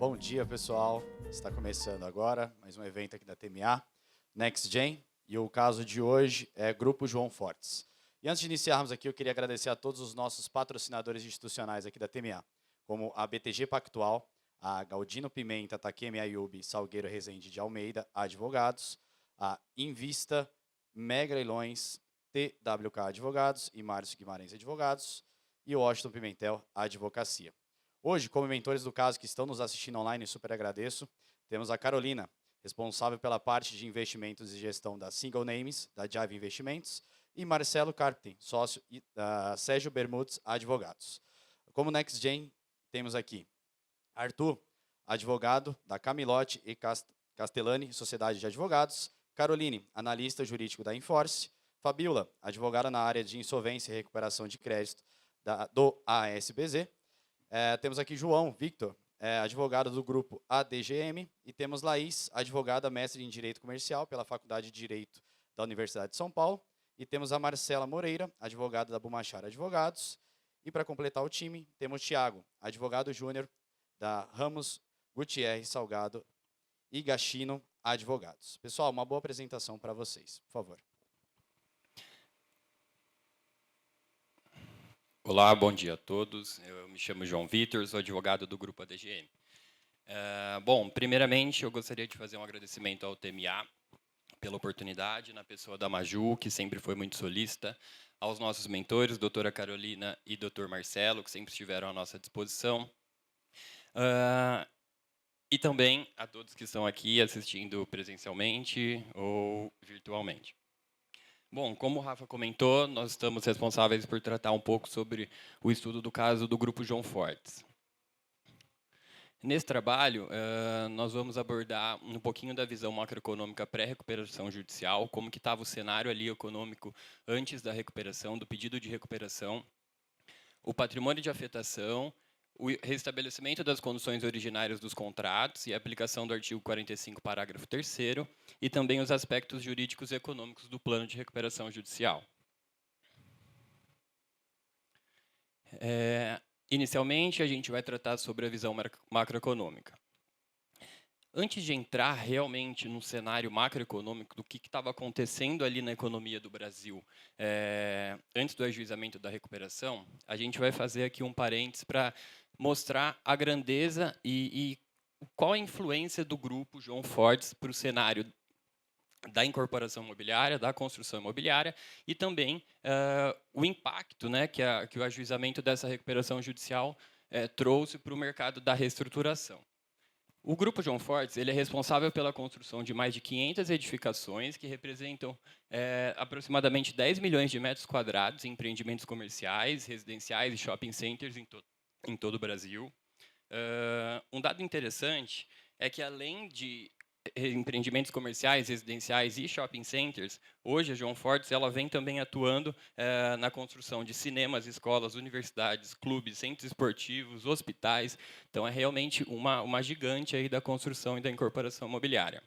Bom dia, pessoal. Está começando agora mais um evento aqui da TMA, NextGen, e o caso de hoje é Grupo João Fortes. E antes de iniciarmos aqui, eu queria agradecer a todos os nossos patrocinadores institucionais aqui da TMA, como a BTG Pactual, a Galdino Pimenta, Takemi Ayubi, Salgueiro Rezende de Almeida, Advogados, a Invista, Mega Leilões, TWK Advogados e Márcio Guimarães Advogados, e o Washington Pimentel Advocacia. Hoje, como mentores do caso que estão nos assistindo online, super agradeço, temos a Carolina, responsável pela parte de investimentos e gestão da Single Names, da Jive Investimentos, e Marcelo Carpten, sócio da Sérgio Bermudes Advogados. Como NextGen, temos aqui Arthur, advogado da Camilote e Castellani, Sociedade de Advogados, Caroline, analista jurídico da Enforce, Fabiola, advogada na área de insolvência e recuperação de crédito do ASBZ, temos aqui João Victor, advogado do grupo ADGM, e temos Laís, advogada mestre em Direito Comercial pela Faculdade de Direito da Universidade de São Paulo, e temos a Marcela Moreira, advogada da Bumachara Advogados, e para completar o time, temos Tiago, advogado júnior da Ramos Gutierrez Salgado e Gachino Advogados. Pessoal, uma boa apresentação para vocês, por favor. Olá, bom dia a todos. Eu me chamo João Vitor, sou advogado do Grupo ADGM. Bom, primeiramente, eu gostaria de fazer um agradecimento ao TMA pela oportunidade, na pessoa da Maju, que sempre foi muito solícita, aos nossos mentores, doutora Carolina e doutor Marcelo, que sempre estiveram à nossa disposição, e também a todos que estão aqui assistindo presencialmente ou virtualmente. Bom, como o Rafa comentou, nós estamos responsáveis por tratar um pouco sobre o estudo do caso do Grupo João Fortes. Nesse trabalho, nós vamos abordar um pouquinho da visão macroeconômica pré-recuperação judicial, como que estava o cenário ali econômico antes da recuperação, do pedido de recuperação, o patrimônio de afetação, o restabelecimento das condições originárias dos contratos e a aplicação do artigo 45, parágrafo 3º, e também os aspectos jurídicos e econômicos do plano de recuperação judicial. Inicialmente, a gente vai tratar sobre a visão macroeconômica. Antes de entrar realmente no cenário macroeconômico do que estava acontecendo ali na economia do Brasil, antes do ajuizamento da recuperação, a gente vai fazer aqui um parênteses para mostrar a grandeza e qual a influência do grupo João Fortes para o cenário da incorporação imobiliária, da construção imobiliária, e também o impacto, né, que o ajuizamento dessa recuperação judicial trouxe para o mercado da reestruturação. O Grupo João Fortes ele é responsável pela construção de mais de 500 edificações, que representam aproximadamente 10 milhões de metros quadrados em empreendimentos comerciais, residenciais e shopping centers em todo o Brasil. Um dado interessante é que, além de empreendimentos comerciais, residenciais e shopping centers, hoje a João Fortes ela vem também atuando na construção de cinemas, escolas, universidades, clubes, centros esportivos, hospitais. Então, é realmente uma gigante aí da construção e da incorporação imobiliária.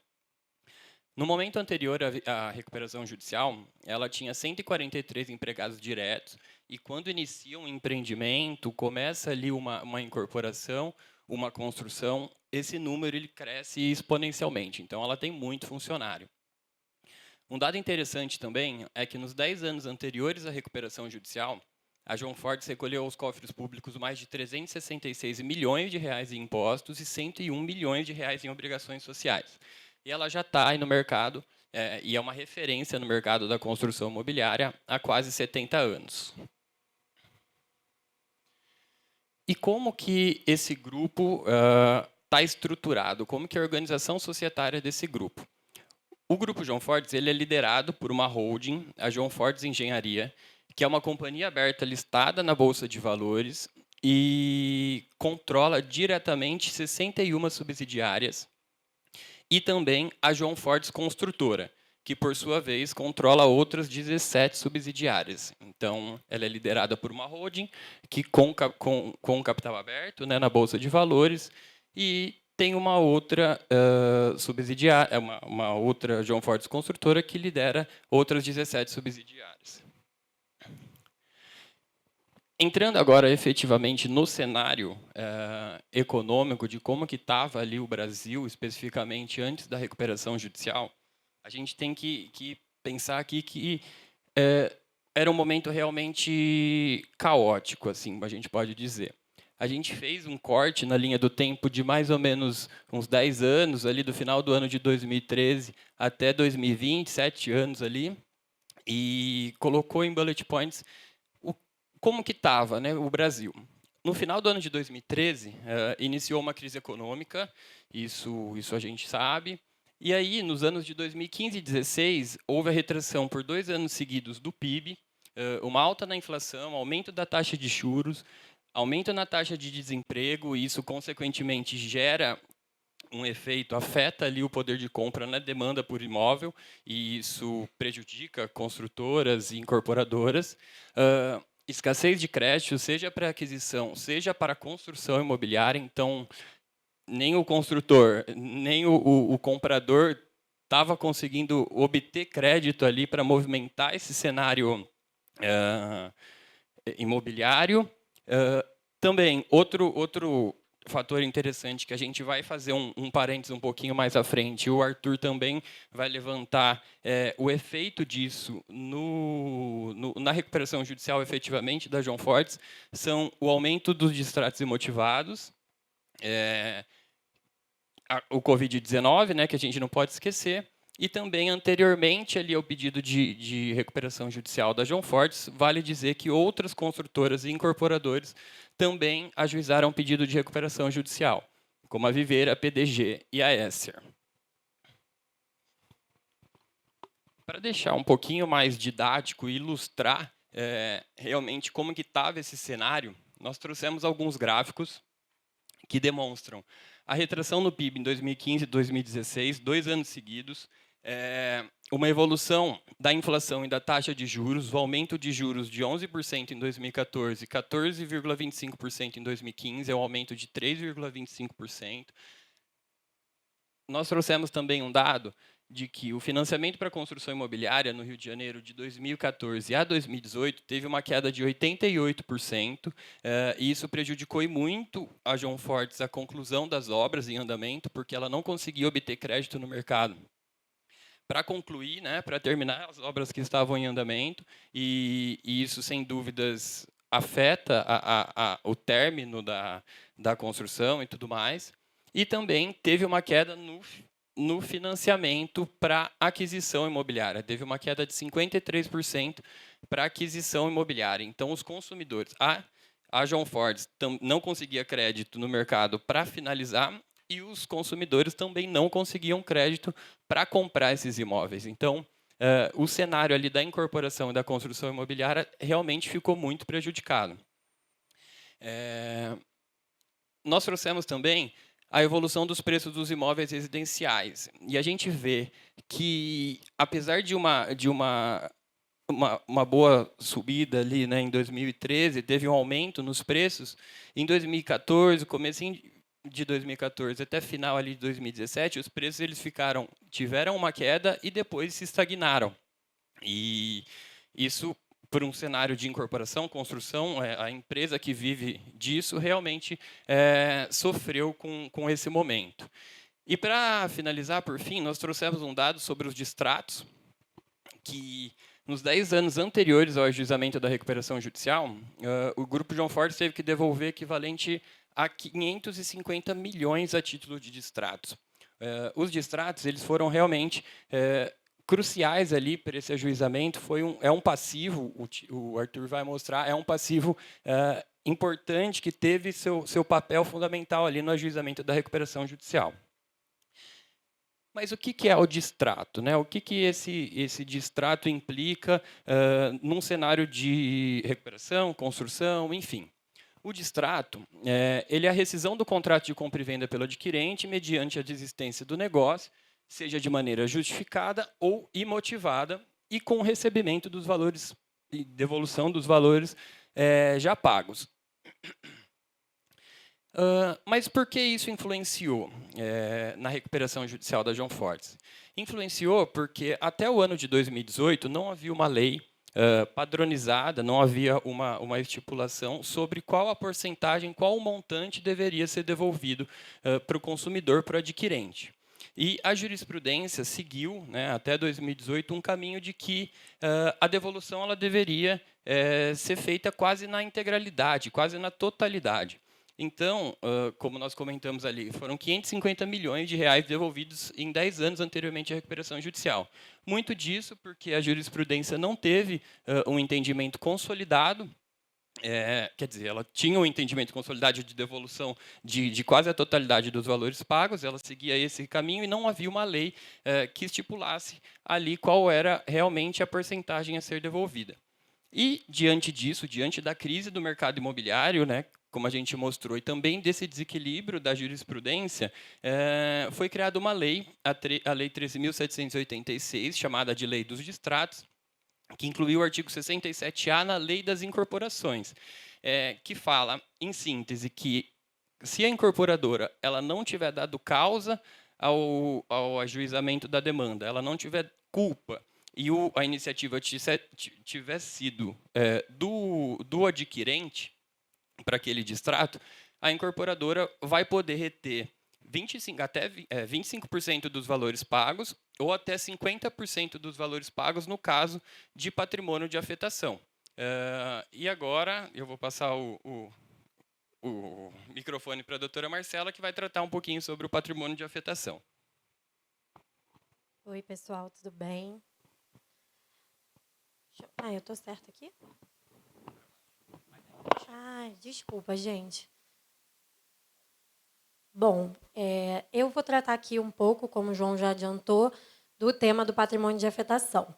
No momento anterior à recuperação judicial, ela tinha 143 empregados diretos, e quando inicia um empreendimento, começa ali uma incorporação, uma construção, esse número ele cresce exponencialmente. Então, ela tem muito funcionário. Um dado interessante também é que, nos 10 anos anteriores à recuperação judicial, a João Fortes recolheu aos cofres públicos mais de 366 milhões de reais em impostos e 101 milhões de reais em obrigações sociais. E ela já está aí no mercado, e é uma referência no mercado da construção imobiliária há quase 70 anos. E como que esse grupo está estruturado? Como que é a organização societária desse grupo? O Grupo João Fortes ele é liderado por uma holding, a João Fortes Engenharia, que é uma companhia aberta listada na Bolsa de Valores e controla diretamente 61 subsidiárias, e também a João Fortes Construtora, que, por sua vez, controla outras 17 subsidiárias. Então, ela é liderada por uma holding, que com capital aberto, né, na Bolsa de Valores, e tem uma outra subsidiária, uma outra João Fortes Construtora, que lidera outras 17 subsidiárias. Entrando agora efetivamente no cenário econômico de como que estava ali o Brasil, especificamente antes da recuperação judicial, a gente tem que pensar aqui que era um momento realmente caótico, assim, a gente pode dizer. A gente fez um corte na linha do tempo de mais ou menos uns 10 anos, ali do final do ano de 2013 até 2020, 7 anos ali, e colocou em bullet points como que estava, né, o Brasil. No final do ano de 2013, iniciou uma crise econômica, isso a gente sabe. E aí, nos anos de 2015 e 2016, houve a retração por 2 anos seguidos do PIB, uma alta na inflação, aumento da taxa de juros, aumento na taxa de desemprego, e isso, consequentemente, gera um efeito, afeta ali o poder de compra na demanda por imóvel, e isso prejudica construtoras e incorporadoras. Escassez de crédito, seja para aquisição, seja para construção imobiliária. Então, nem o construtor, nem o comprador estava conseguindo obter crédito ali para movimentar esse cenário imobiliário. Também, outro fator interessante que a gente vai fazer um parênteses um pouquinho mais à frente, o Arthur também vai levantar o efeito disso na recuperação judicial efetivamente da João Fortes, são o aumento dos distratos imotivados, o Covid-19, né, que a gente não pode esquecer, e também, anteriormente, ali ao pedido de recuperação judicial da João Fortes, vale dizer que outras construtoras e incorporadores também ajuizaram pedido de recuperação judicial, como a Viveira, a PDG e a Esser. Para deixar um pouquinho mais didático e ilustrar realmente como que estava esse cenário, nós trouxemos alguns gráficos que demonstram a retração no PIB em 2015 e 2016, 2 anos seguidos, uma evolução da inflação e da taxa de juros, o aumento de juros de 11% em 2014, 14,25% em 2015, é um aumento de 3,25%. Nós trouxemos também um dado de que o financiamento para a construção imobiliária no Rio de Janeiro de 2014 a 2018 teve uma queda de 88%, e isso prejudicou muito a João Fortes a conclusão das obras em andamento, porque ela não conseguia obter crédito no mercado para concluir, né, para terminar as obras que estavam em andamento, e isso, sem dúvidas, afeta o término da construção e tudo mais. E também teve uma queda no financiamento para aquisição imobiliária. Teve uma queda de 53% para aquisição imobiliária. Então, os consumidores, a João Fortes não conseguia crédito no mercado para finalizar, e os consumidores também não conseguiam crédito para comprar esses imóveis. Então, o cenário ali da incorporação e da construção imobiliária realmente ficou muito prejudicado. Nós trouxemos também a evolução dos preços dos imóveis residenciais. E a gente vê que, apesar de uma boa subida ali, né, em 2013, teve um aumento nos preços. Em 2014, comecinho de 2014 até final ali de 2017, os preços tiveram uma queda e depois se estagnaram. E isso, por um cenário de incorporação, construção, a empresa que vive disso realmente sofreu com esse momento. E, para finalizar, por fim, nós trouxemos um dado sobre os distratos, que nos 10 anos anteriores ao ajuizamento da recuperação judicial, o Grupo João Fortes teve que devolver equivalente a 550 milhões a título de distratos. Os distratos, eles foram realmente cruciais ali para esse ajuizamento. É um passivo, o Arthur vai mostrar, é um passivo importante que teve seu papel fundamental ali no ajuizamento da recuperação judicial. Mas o que é o distrato, né? O que esse distrato implica num cenário de recuperação, construção, enfim? O distrato ele é a rescisão do contrato de compra e venda pelo adquirente mediante a desistência do negócio, seja de maneira justificada ou imotivada, e com o recebimento dos valores e devolução dos valores já pagos. Mas por que isso influenciou na recuperação judicial da João Fortes? Influenciou porque, até o ano de 2018, não havia uma lei padronizada, não havia uma estipulação sobre qual a porcentagem, qual o montante deveria ser devolvido para o consumidor, para o adquirente. E a jurisprudência seguiu, né, até 2018, um caminho de que a devolução ela deveria ser feita quase na integralidade, quase na totalidade. Então, como nós comentamos ali, foram 550 milhões de reais devolvidos em 10 anos anteriormente à recuperação judicial. Muito disso porque a jurisprudência não teve um entendimento consolidado. Quer dizer, ela tinha um entendimento consolidado de devolução de quase a totalidade dos valores pagos, ela seguia esse caminho e não havia uma lei que estipulasse ali qual era realmente a porcentagem a ser devolvida. E, diante disso, diante da crise do mercado imobiliário, né, como a gente mostrou, e também desse desequilíbrio da jurisprudência, foi criada uma lei, a Lei 13.786, chamada de Lei dos Distratos, que incluiu o artigo 67A na Lei das Incorporações, que fala, em síntese, que se a incorporadora ela não tiver dado causa ao ajuizamento da demanda, ela não tiver culpa e a iniciativa tiver sido do adquirente para aquele distrato, a incorporadora vai poder reter 25% dos valores pagos ou até 50% dos valores pagos no caso de patrimônio de afetação. E agora eu vou passar o microfone para a doutora Marcela, que vai tratar um pouquinho sobre o patrimônio de afetação. Oi, pessoal, tudo bem? Eu estou certa aqui? Desculpa, gente. Bom, eu vou tratar aqui um pouco, como o João já adiantou, do tema do patrimônio de afetação.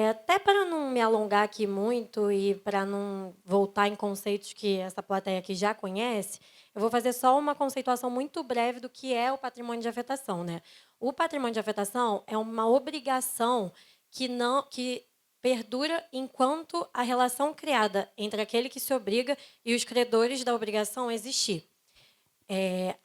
Até para não me alongar aqui muito e para não voltar em conceitos que essa plateia aqui já conhece, eu vou fazer só uma conceituação muito breve do que é o patrimônio de afetação, né? O patrimônio de afetação é uma obrigação que perdura enquanto a relação criada entre aquele que se obriga e os credores da obrigação existir.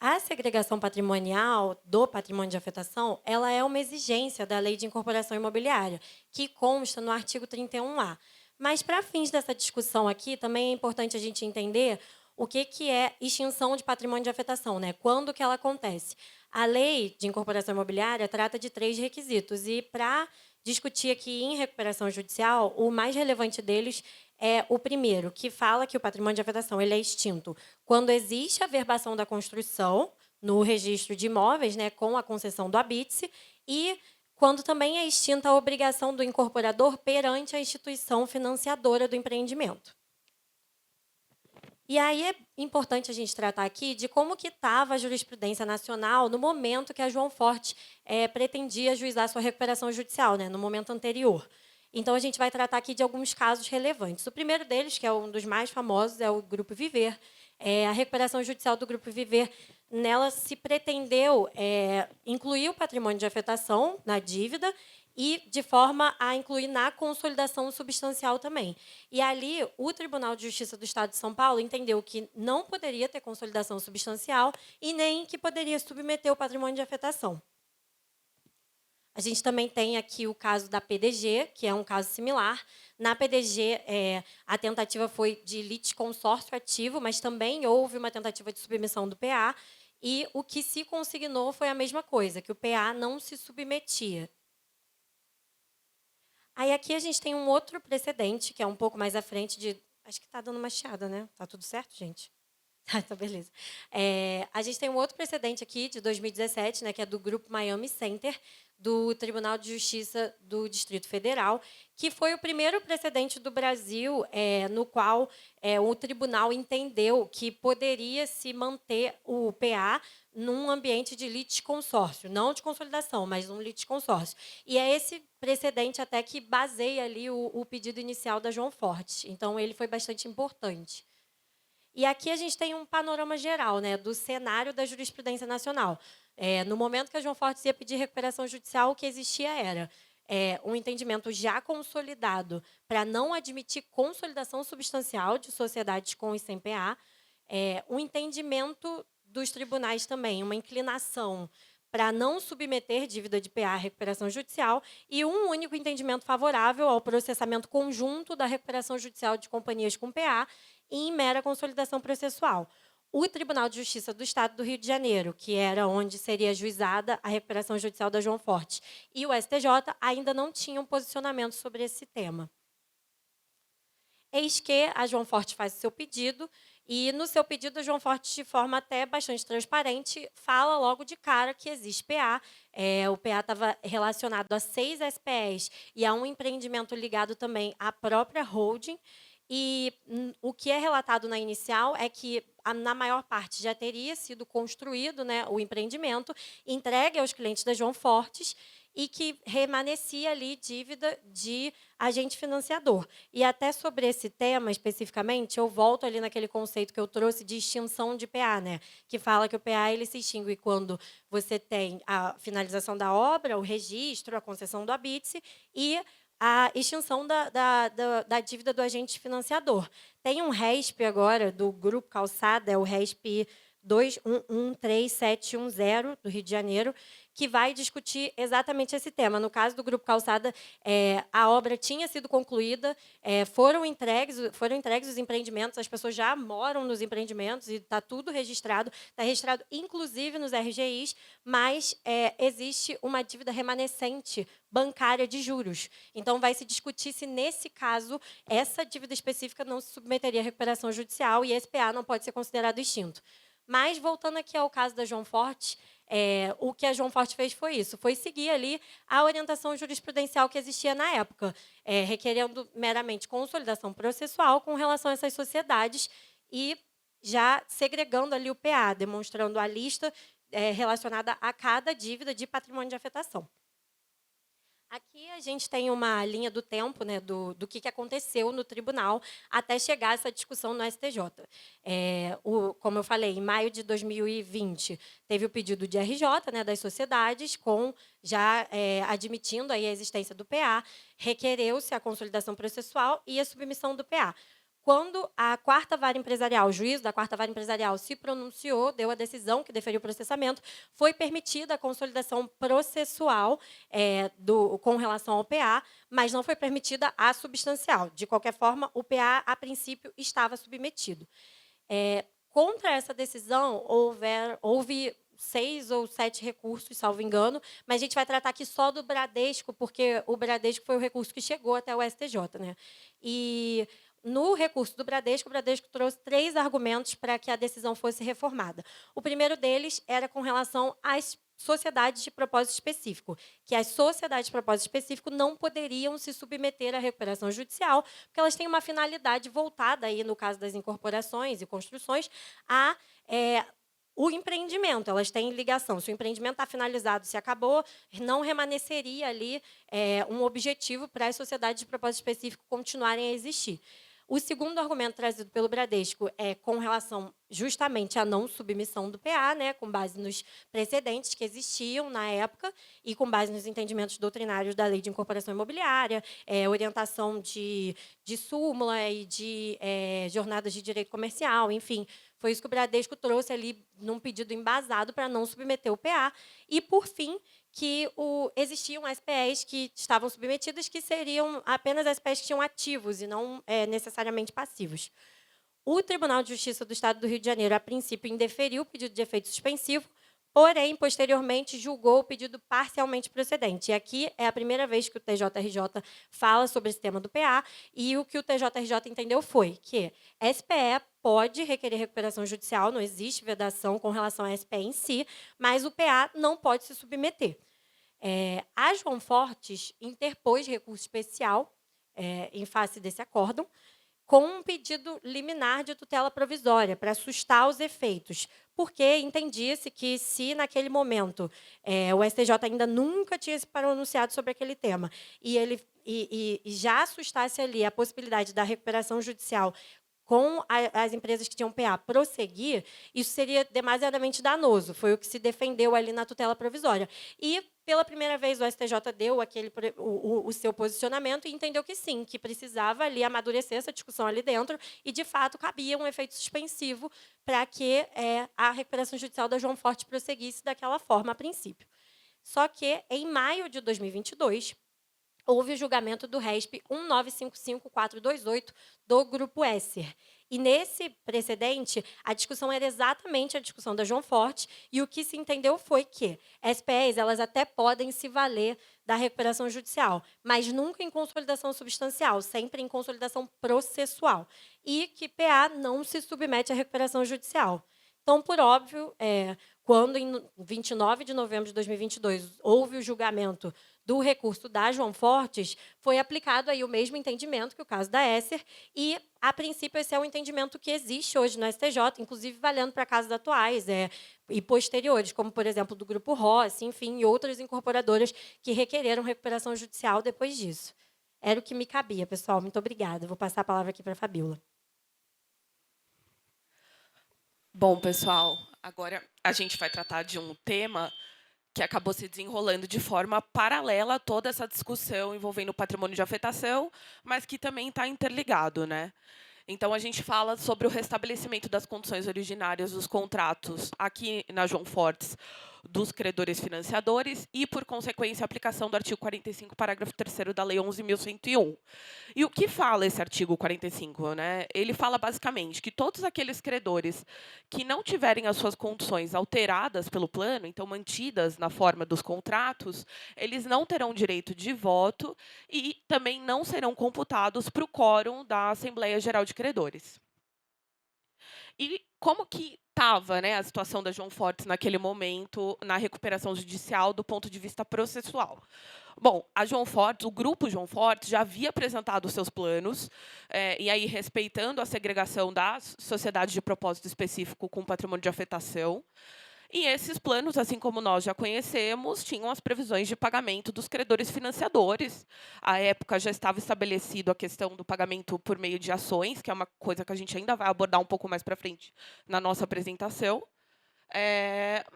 A segregação patrimonial do patrimônio de afetação ela é uma exigência da Lei de Incorporação Imobiliária, que consta no artigo 31A. Mas, para fins dessa discussão aqui, também é importante a gente entender o que é extinção de patrimônio de afetação, né? Quando que ela acontece? A Lei de Incorporação Imobiliária trata de 3 requisitos, e para discutir aqui em recuperação judicial, o mais relevante deles é o primeiro, que fala que o patrimônio de afetação ele é extinto quando existe a verbação da construção no registro de imóveis, né, com a concessão do habite-se, e quando também é extinta a obrigação do incorporador perante a instituição financiadora do empreendimento. E aí é importante a gente tratar aqui de como que estava a jurisprudência nacional no momento que a João Forte pretendia ajuizar sua recuperação judicial, né, no momento anterior. Então, a gente vai tratar aqui de alguns casos relevantes. O primeiro deles, que é um dos mais famosos, é o Grupo Viver. A recuperação judicial do Grupo Viver, nela se pretendeu incluir o patrimônio de afetação na dívida e de forma a incluir na consolidação substancial também. E ali, o Tribunal de Justiça do Estado de São Paulo entendeu que não poderia ter consolidação substancial e nem que poderia submeter o patrimônio de afetação. A gente também tem aqui o caso da PDG, que é um caso similar. Na PDG, a tentativa foi de litisconsórcio ativo, mas também houve uma tentativa de submissão do PA, e o que se consignou foi a mesma coisa, que o PA não se submetia. Aí aqui a gente tem um outro precedente, que é um pouco mais à frente de... Acho que está dando uma chiada, né? Está tudo certo, gente? Então, beleza. A gente tem um outro precedente aqui, de 2017, né, que é do Grupo Miami Center, do Tribunal de Justiça do Distrito Federal, que foi o primeiro precedente do Brasil no qual o tribunal entendeu que poderia se manter o PA num ambiente de litisconsórcio, não de consolidação, mas um litisconsórcio. E é esse precedente até que baseia ali o pedido inicial da João Forte. Então, ele foi bastante importante. E aqui a gente tem um panorama geral, né, do cenário da jurisprudência nacional. No momento que a João Forte ia pedir recuperação judicial, o que existia era um entendimento já consolidado para não admitir consolidação substancial de sociedades com e sem PA, um entendimento dos tribunais também, uma inclinação para não submeter dívida de PA à recuperação judicial e um único entendimento favorável ao processamento conjunto da recuperação judicial de companhias com PA em mera consolidação processual. O Tribunal de Justiça do Estado do Rio de Janeiro, que era onde seria ajuizada a recuperação judicial da João Fortes, e o STJ ainda não tinham posicionamento sobre esse tema. Eis que a João Fortes faz o seu pedido, e no seu pedido, a João Fortes, de forma até bastante transparente, fala logo de cara que existe PA. O PA estava relacionado a 6 SPEs e a um empreendimento ligado também à própria holding. E o que é relatado na inicial é que, na maior parte, já teria sido construído, né, o empreendimento, entregue aos clientes da João Fortes, e que remanescia ali dívida de agente financiador. E até sobre esse tema, especificamente, eu volto ali naquele conceito que eu trouxe de extinção de PA, né? Que fala que o PA ele se extingue quando você tem a finalização da obra, o registro, a concessão do habite e a extinção da dívida do agente financiador. Tem um RESP agora, do Grupo Calçada, é o RESP 213710, do Rio de Janeiro, que vai discutir exatamente esse tema. No caso do Grupo Calçada, a obra tinha sido concluída, foram entregues os empreendimentos, as pessoas já moram nos empreendimentos e está tudo registrado, está registrado inclusive nos RGIs, mas existe uma dívida remanescente bancária de juros. Então, vai se discutir se, nesse caso, essa dívida específica não se submeteria à recuperação judicial e esse PA não pode ser considerado extinto. Mas, voltando aqui ao caso da João Fortes, o que a João Fortes fez foi isso, foi seguir ali a orientação jurisprudencial que existia na época, requerendo meramente consolidação processual com relação a essas sociedades e já segregando ali o PA, demonstrando a lista relacionada a cada dívida de patrimônio de afetação. Aqui a gente tem uma linha do tempo, né, do que aconteceu no tribunal até chegar a essa discussão no STJ. Como eu falei, em maio de 2020, teve o pedido de RJ, né, das sociedades, já admitindo aí a existência do PA, requereu-se a consolidação processual e a submissão do PA. Quando a quarta vara empresarial, o juízo da quarta vara empresarial se pronunciou, deu a decisão que deferiu o processamento, foi permitida a consolidação processual com relação ao PA, mas não foi permitida a substancial. De qualquer forma, o PA, a princípio, estava submetido. Contra essa decisão, houve 6 ou 7 recursos, salvo engano, mas a gente vai tratar aqui só do Bradesco, porque o Bradesco foi o recurso que chegou até o STJ. Né? E no recurso do Bradesco, o Bradesco trouxe 3 argumentos para que a decisão fosse reformada. O primeiro deles era com relação às sociedades de propósito específico, que as sociedades de propósito específico não poderiam se submeter à recuperação judicial, porque elas têm uma finalidade voltada, aí, no caso das incorporações e construções, o empreendimento, elas têm ligação. Se o empreendimento está finalizado, se acabou, não remanesceria ali um objetivo para as sociedades de propósito específico continuarem a existir. O segundo argumento trazido pelo Bradesco é com relação justamente à não submissão do PA, né, com base nos precedentes que existiam na época e com base nos entendimentos doutrinários da Lei de Incorporação Imobiliária, orientação de súmula e de jornadas de direito comercial, enfim. Foi isso que o Bradesco trouxe ali num pedido embasado para não submeter o PA. E, por fim, que existiam SPEs que estavam submetidas, que seriam apenas SPEs que tinham ativos e não necessariamente passivos. O Tribunal de Justiça do Estado do Rio de Janeiro, a princípio, indeferiu o pedido de efeito suspensivo, porém, posteriormente, julgou o pedido parcialmente procedente. E aqui é a primeira vez que o TJRJ fala sobre esse tema do PA, e o que o TJRJ entendeu foi que SPE pode requerer recuperação judicial, não existe vedação com relação à SPE em si, mas o PA não pode se submeter. A João Fortes interpôs recurso especial em face desse acórdão, com um pedido liminar de tutela provisória, para assustar os efeitos, porque entendia-se que, se naquele momento o STJ ainda nunca tinha se pronunciado sobre aquele tema, e já assustasse ali a possibilidade da recuperação judicial com as empresas que tinham PA prosseguir, isso seria demasiadamente danoso. Foi o que se defendeu ali na tutela provisória. E, pela primeira vez, o STJ deu o seu posicionamento e entendeu que sim, que precisava ali amadurecer essa discussão ali dentro e, de fato, cabia um efeito suspensivo para que a recuperação judicial da João Forte prosseguisse daquela forma, a princípio. Só que, em maio de 2022, houve o julgamento do RESP 1955428 do Grupo Esser. E, nesse precedente, a discussão era exatamente a discussão da João Forte, e o que se entendeu foi que SPEs elas até podem se valer da recuperação judicial, mas nunca em consolidação substancial, sempre em consolidação processual, e que PA não se submete à recuperação judicial. Então, por óbvio, quando, em 29 de novembro de 2022, houve o julgamento do recurso da João Fortes, foi aplicado aí o mesmo entendimento que o caso da Esser, e, a princípio, esse é o entendimento que existe hoje no STJ, inclusive valendo para casos atuais e posteriores, como, por exemplo, do Grupo Rossi, enfim, e outras incorporadoras que requereram recuperação judicial depois disso. Era o que me cabia, pessoal. Muito obrigada. Vou passar a palavra aqui para a Fabíola. Bom, pessoal, agora a gente vai tratar de um tema que acabou se desenrolando de forma paralela a toda essa discussão envolvendo o patrimônio de afetação, mas que também está interligado, né? Então, a gente fala sobre o restabelecimento das condições originárias dos contratos aqui na João Fortes dos credores financiadores e, por consequência, a aplicação do artigo 45, parágrafo 3º da Lei 11.101. E o que fala esse artigo 45? Né? Ele fala, basicamente, que todos aqueles credores que não tiverem as suas condições alteradas pelo plano, então mantidas na forma dos contratos, eles não terão direito de voto e também não serão computados para o quórum da Assembleia Geral de Credores. E como que estava, né, a situação da João Fortes naquele momento na recuperação judicial do ponto de vista processual? Bom, a João Fortes, o grupo João Fortes já havia apresentado os seus planos, e aí respeitando a segregação da sociedade de propósito específico com patrimônio de afetação. E esses planos, assim como nós já conhecemos, tinham as previsões de pagamento dos credores financiadores. À época já estava estabelecido a questão do pagamento por meio de ações, que é uma coisa que a gente ainda vai abordar um pouco mais para frente na nossa apresentação.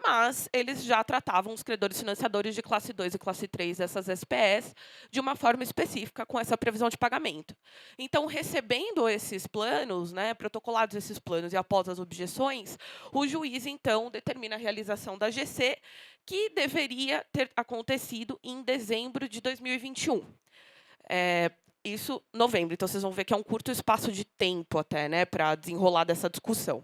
Mas eles já tratavam os credores financiadores de classe 2 e classe 3 dessas SPS de uma forma específica com essa previsão de pagamento. Então, recebendo esses planos, né, protocolados esses planos e após as objeções, o juiz, então, determina a realização da GC, que deveria ter acontecido em dezembro de 2021. Isso, novembro. Então, vocês vão ver que é um curto espaço de tempo até, né, para desenrolar dessa discussão.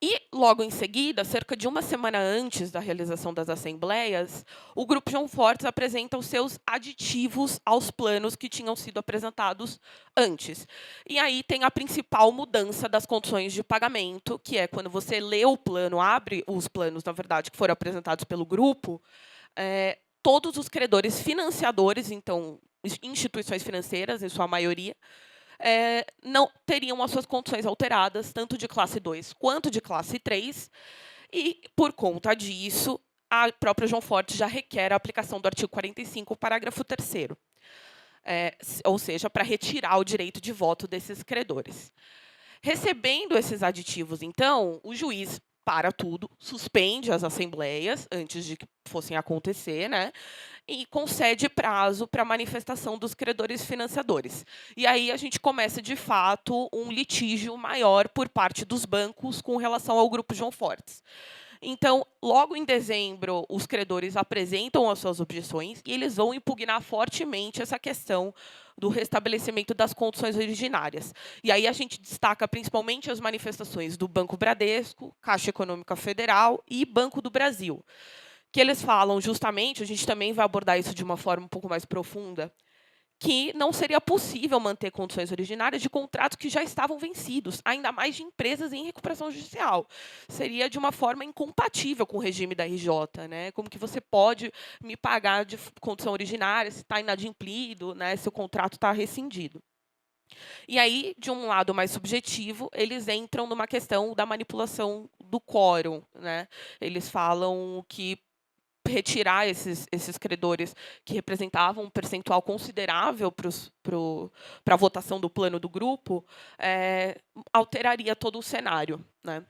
E, logo em seguida, cerca de uma semana antes da realização das assembleias, o Grupo João Fortes apresenta os seus aditivos aos planos que tinham sido apresentados antes. E aí tem a principal mudança das condições de pagamento, que é quando você lê o plano, abre os planos, na verdade, que foram apresentados pelo grupo, todos os credores financiadores, então, instituições financeiras, em sua maioria, não teriam as suas condições alteradas, tanto de classe 2 quanto de classe 3, e, por conta disso, a própria João Fortes já requer a aplicação do artigo 45, parágrafo 3º, ou seja, para retirar o direito de voto desses credores. Recebendo esses aditivos, então, o juiz para tudo, suspende as assembleias antes de que fossem acontecer, né? E concede prazo para manifestação dos credores financiadores. E aí a gente começa, de fato, um litígio maior por parte dos bancos com relação ao Grupo João Fortes. Então, logo em dezembro, os credores apresentam as suas objeções e eles vão impugnar fortemente essa questão do restabelecimento das condições originárias. E aí a gente destaca principalmente as manifestações do Banco Bradesco, Caixa Econômica Federal e Banco do Brasil, que eles falam justamente, a gente também vai abordar isso de uma forma um pouco mais profunda, que não seria possível manter condições originárias de contratos que já estavam vencidos, ainda mais de empresas em recuperação judicial. Seria de uma forma incompatível com o regime da RJ, né? Como que você pode me pagar de condição originária se está inadimplido, né? Se o contrato está rescindido. E aí, de um lado mais subjetivo, eles entram numa questão da manipulação do quórum, né? Eles falam que retirar esses credores que representavam um percentual considerável para a votação do plano do grupo, alteraria todo o cenário, né?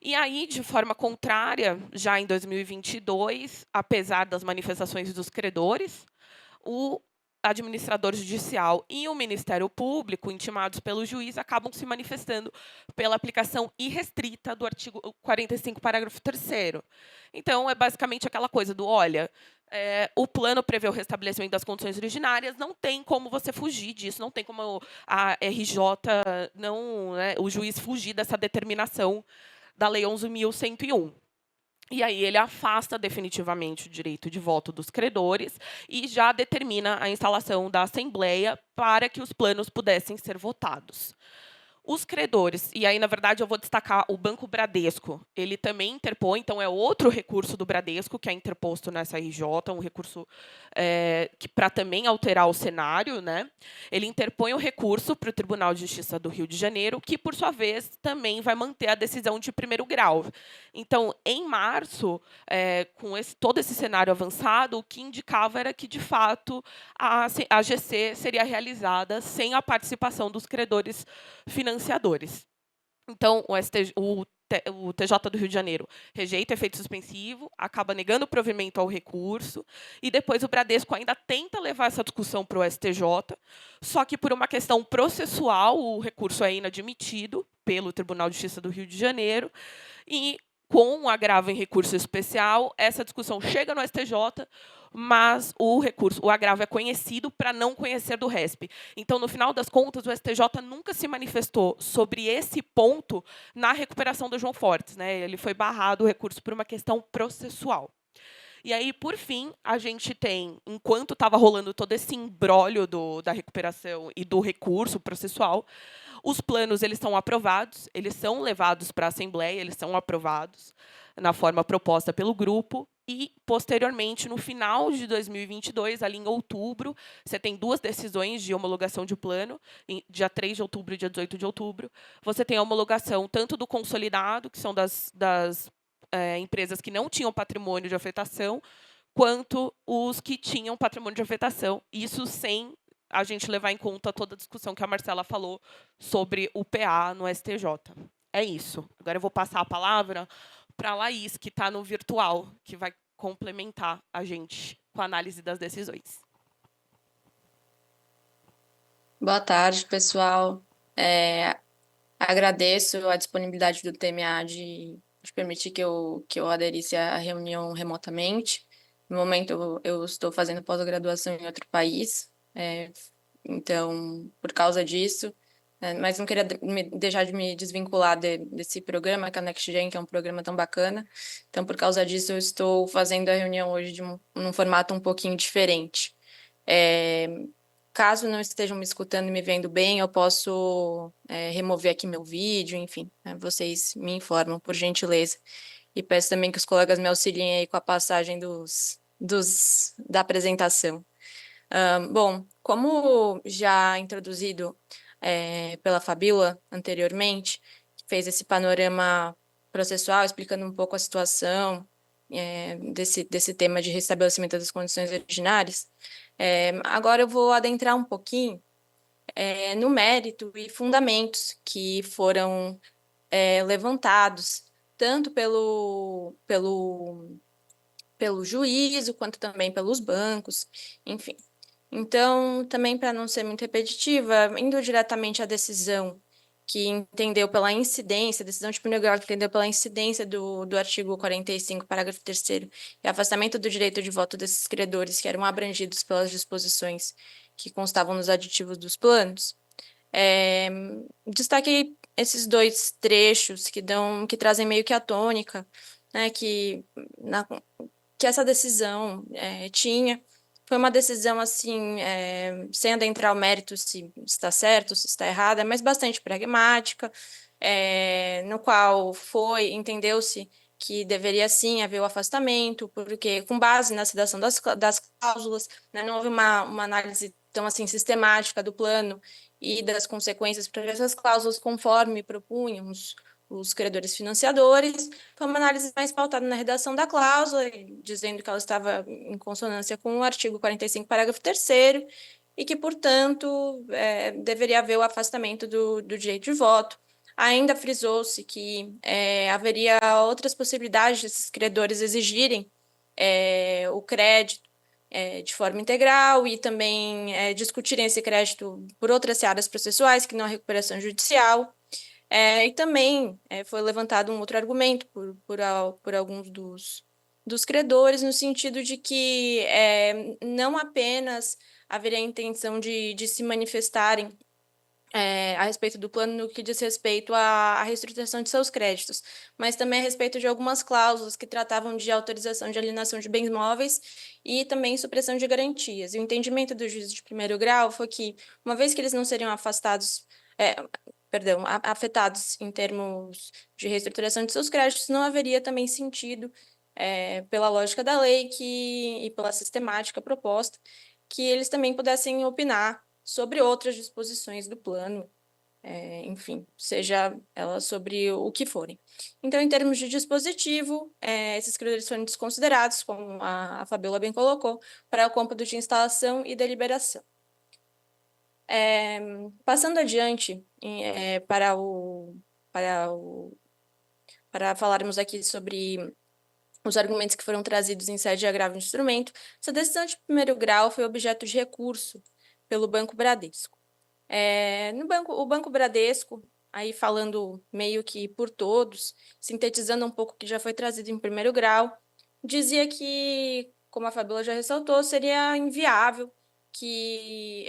E aí, de forma contrária, já em 2022, apesar das manifestações dos credores, o administrador judicial e o Ministério Público, intimados pelo juiz, acabam se manifestando pela aplicação irrestrita do artigo 45, parágrafo 3º. Então, é basicamente aquela coisa do, olha, o plano prevê o restabelecimento das condições originárias, não tem como você fugir disso, não tem como a RJ, o juiz fugir dessa determinação da Lei 11.101. E aí ele afasta definitivamente o direito de voto dos credores e já determina a instalação da Assembleia para que os planos pudessem ser votados. Os credores, e aí, na verdade, eu vou destacar o Banco Bradesco, ele também interpõe, então é outro recurso do Bradesco que é interposto nessa RJ, um recurso que para também alterar o cenário, né? Ele interpõe o recurso para o Tribunal de Justiça do Rio de Janeiro, que, por sua vez, também vai manter a decisão de primeiro grau. Então, em março, com todo esse cenário avançado, o que indicava era que, de fato, a GC seria realizada sem a participação dos credores financiadores. Então, o TJ do Rio de Janeiro rejeita efeito suspensivo, acaba negando o provimento ao recurso, e depois o Bradesco ainda tenta levar essa discussão para o STJ, só que por uma questão processual, o recurso é inadmitido pelo Tribunal de Justiça do Rio de Janeiro, e com um agravo em recurso especial, essa discussão chega no STJ, mas o agravo é conhecido para não conhecer do RESP. Então, no final das contas, o STJ nunca se manifestou sobre esse ponto na recuperação do João Fortes, né? Ele foi barrado o recurso por uma questão processual. E aí, por fim, a gente tem, enquanto estava rolando todo esse imbróglio da recuperação e do recurso processual, os planos eles são aprovados, eles são levados para a Assembleia, eles são aprovados na forma proposta pelo grupo, e, posteriormente, no final de 2022, ali em outubro, você tem 2 decisões de homologação de plano, dia 3 de outubro e dia 18 de outubro. Você tem a homologação tanto do consolidado, que são das empresas que não tinham patrimônio de afetação, quanto os que tinham patrimônio de afetação. Isso sem a gente levar em conta toda a discussão que a Marcela falou sobre o PA no STJ. É isso. Agora eu vou passar a palavra para a Laís, que está no virtual, que vai complementar a gente com a análise das decisões. Boa tarde, pessoal. Agradeço a disponibilidade do TMA de permitir que eu aderisse à reunião remotamente. No momento, eu estou fazendo pós-graduação em outro país, então, por causa disso, mas não queria deixar de me desvincular desse programa, que é a NextGen, que é um programa tão bacana. Então, por causa disso, eu estou fazendo a reunião hoje num formato um pouquinho diferente. Caso não estejam me escutando e me vendo bem, eu posso remover aqui meu vídeo, enfim, vocês me informam, por gentileza. E peço também que os colegas me auxiliem aí com a passagem da apresentação. Bom, como já introduzido pela Fabíola anteriormente, que fez esse panorama processual, explicando um pouco a situação desse tema de restabelecimento das condições originárias, agora eu vou adentrar um pouquinho no mérito e fundamentos que foram levantados, tanto pelo juízo, quanto também pelos bancos, enfim. Então, também para não ser muito repetitiva, indo diretamente à decisão que entendeu pela incidência, a decisão de primeiro grau que entendeu pela incidência do artigo 45, parágrafo 3º, e afastamento do direito de voto desses credores que eram abrangidos pelas disposições que constavam nos aditivos dos planos. Destaquei esses 2 trechos que trazem meio que a tônica, né, que essa decisão tinha. Foi uma decisão, assim, sem adentrar o mérito se está certo, se está errada, mas bastante pragmática, no qual entendeu-se que deveria, sim, haver o afastamento, porque, com base na sedação das cláusulas, né, não houve uma análise tão, assim, sistemática do plano e das consequências para essas cláusulas, conforme propunham os credores financiadores. Foi uma análise mais pautada na redação da cláusula, dizendo que ela estava em consonância com o artigo 45, parágrafo 3º, e que, portanto, deveria haver o afastamento do direito de voto. Ainda frisou-se que haveria outras possibilidades desses credores exigirem o crédito de forma integral e também discutirem esse crédito por outras searas processuais, que não a recuperação judicial. E também foi levantado um outro argumento por alguns dos credores, no sentido de que não apenas haveria a intenção de se manifestarem a respeito do plano no que diz respeito à reestruturação de seus créditos, mas também a respeito de algumas cláusulas que tratavam de autorização de alienação de bens móveis e também supressão de garantias. E o entendimento do juiz de primeiro grau foi que, uma vez que eles não seriam afetados em termos de reestruturação de seus créditos, não haveria também sentido, pela lógica da lei e pela sistemática proposta, que eles também pudessem opinar sobre outras disposições do plano, enfim, seja ela sobre o que forem. Então, em termos de dispositivo, esses credores foram desconsiderados, como a Fabiola bem colocou, para o cômputo de instalação e deliberação. Passando adiante para falarmos aqui sobre os argumentos que foram trazidos em sede de agravo de instrumento, essa decisão de primeiro grau foi objeto de recurso pelo Banco Bradesco. O Banco Bradesco, aí falando meio que por todos, sintetizando um pouco o que já foi trazido em primeiro grau, dizia que, como a Fabiola já ressaltou, seria inviável que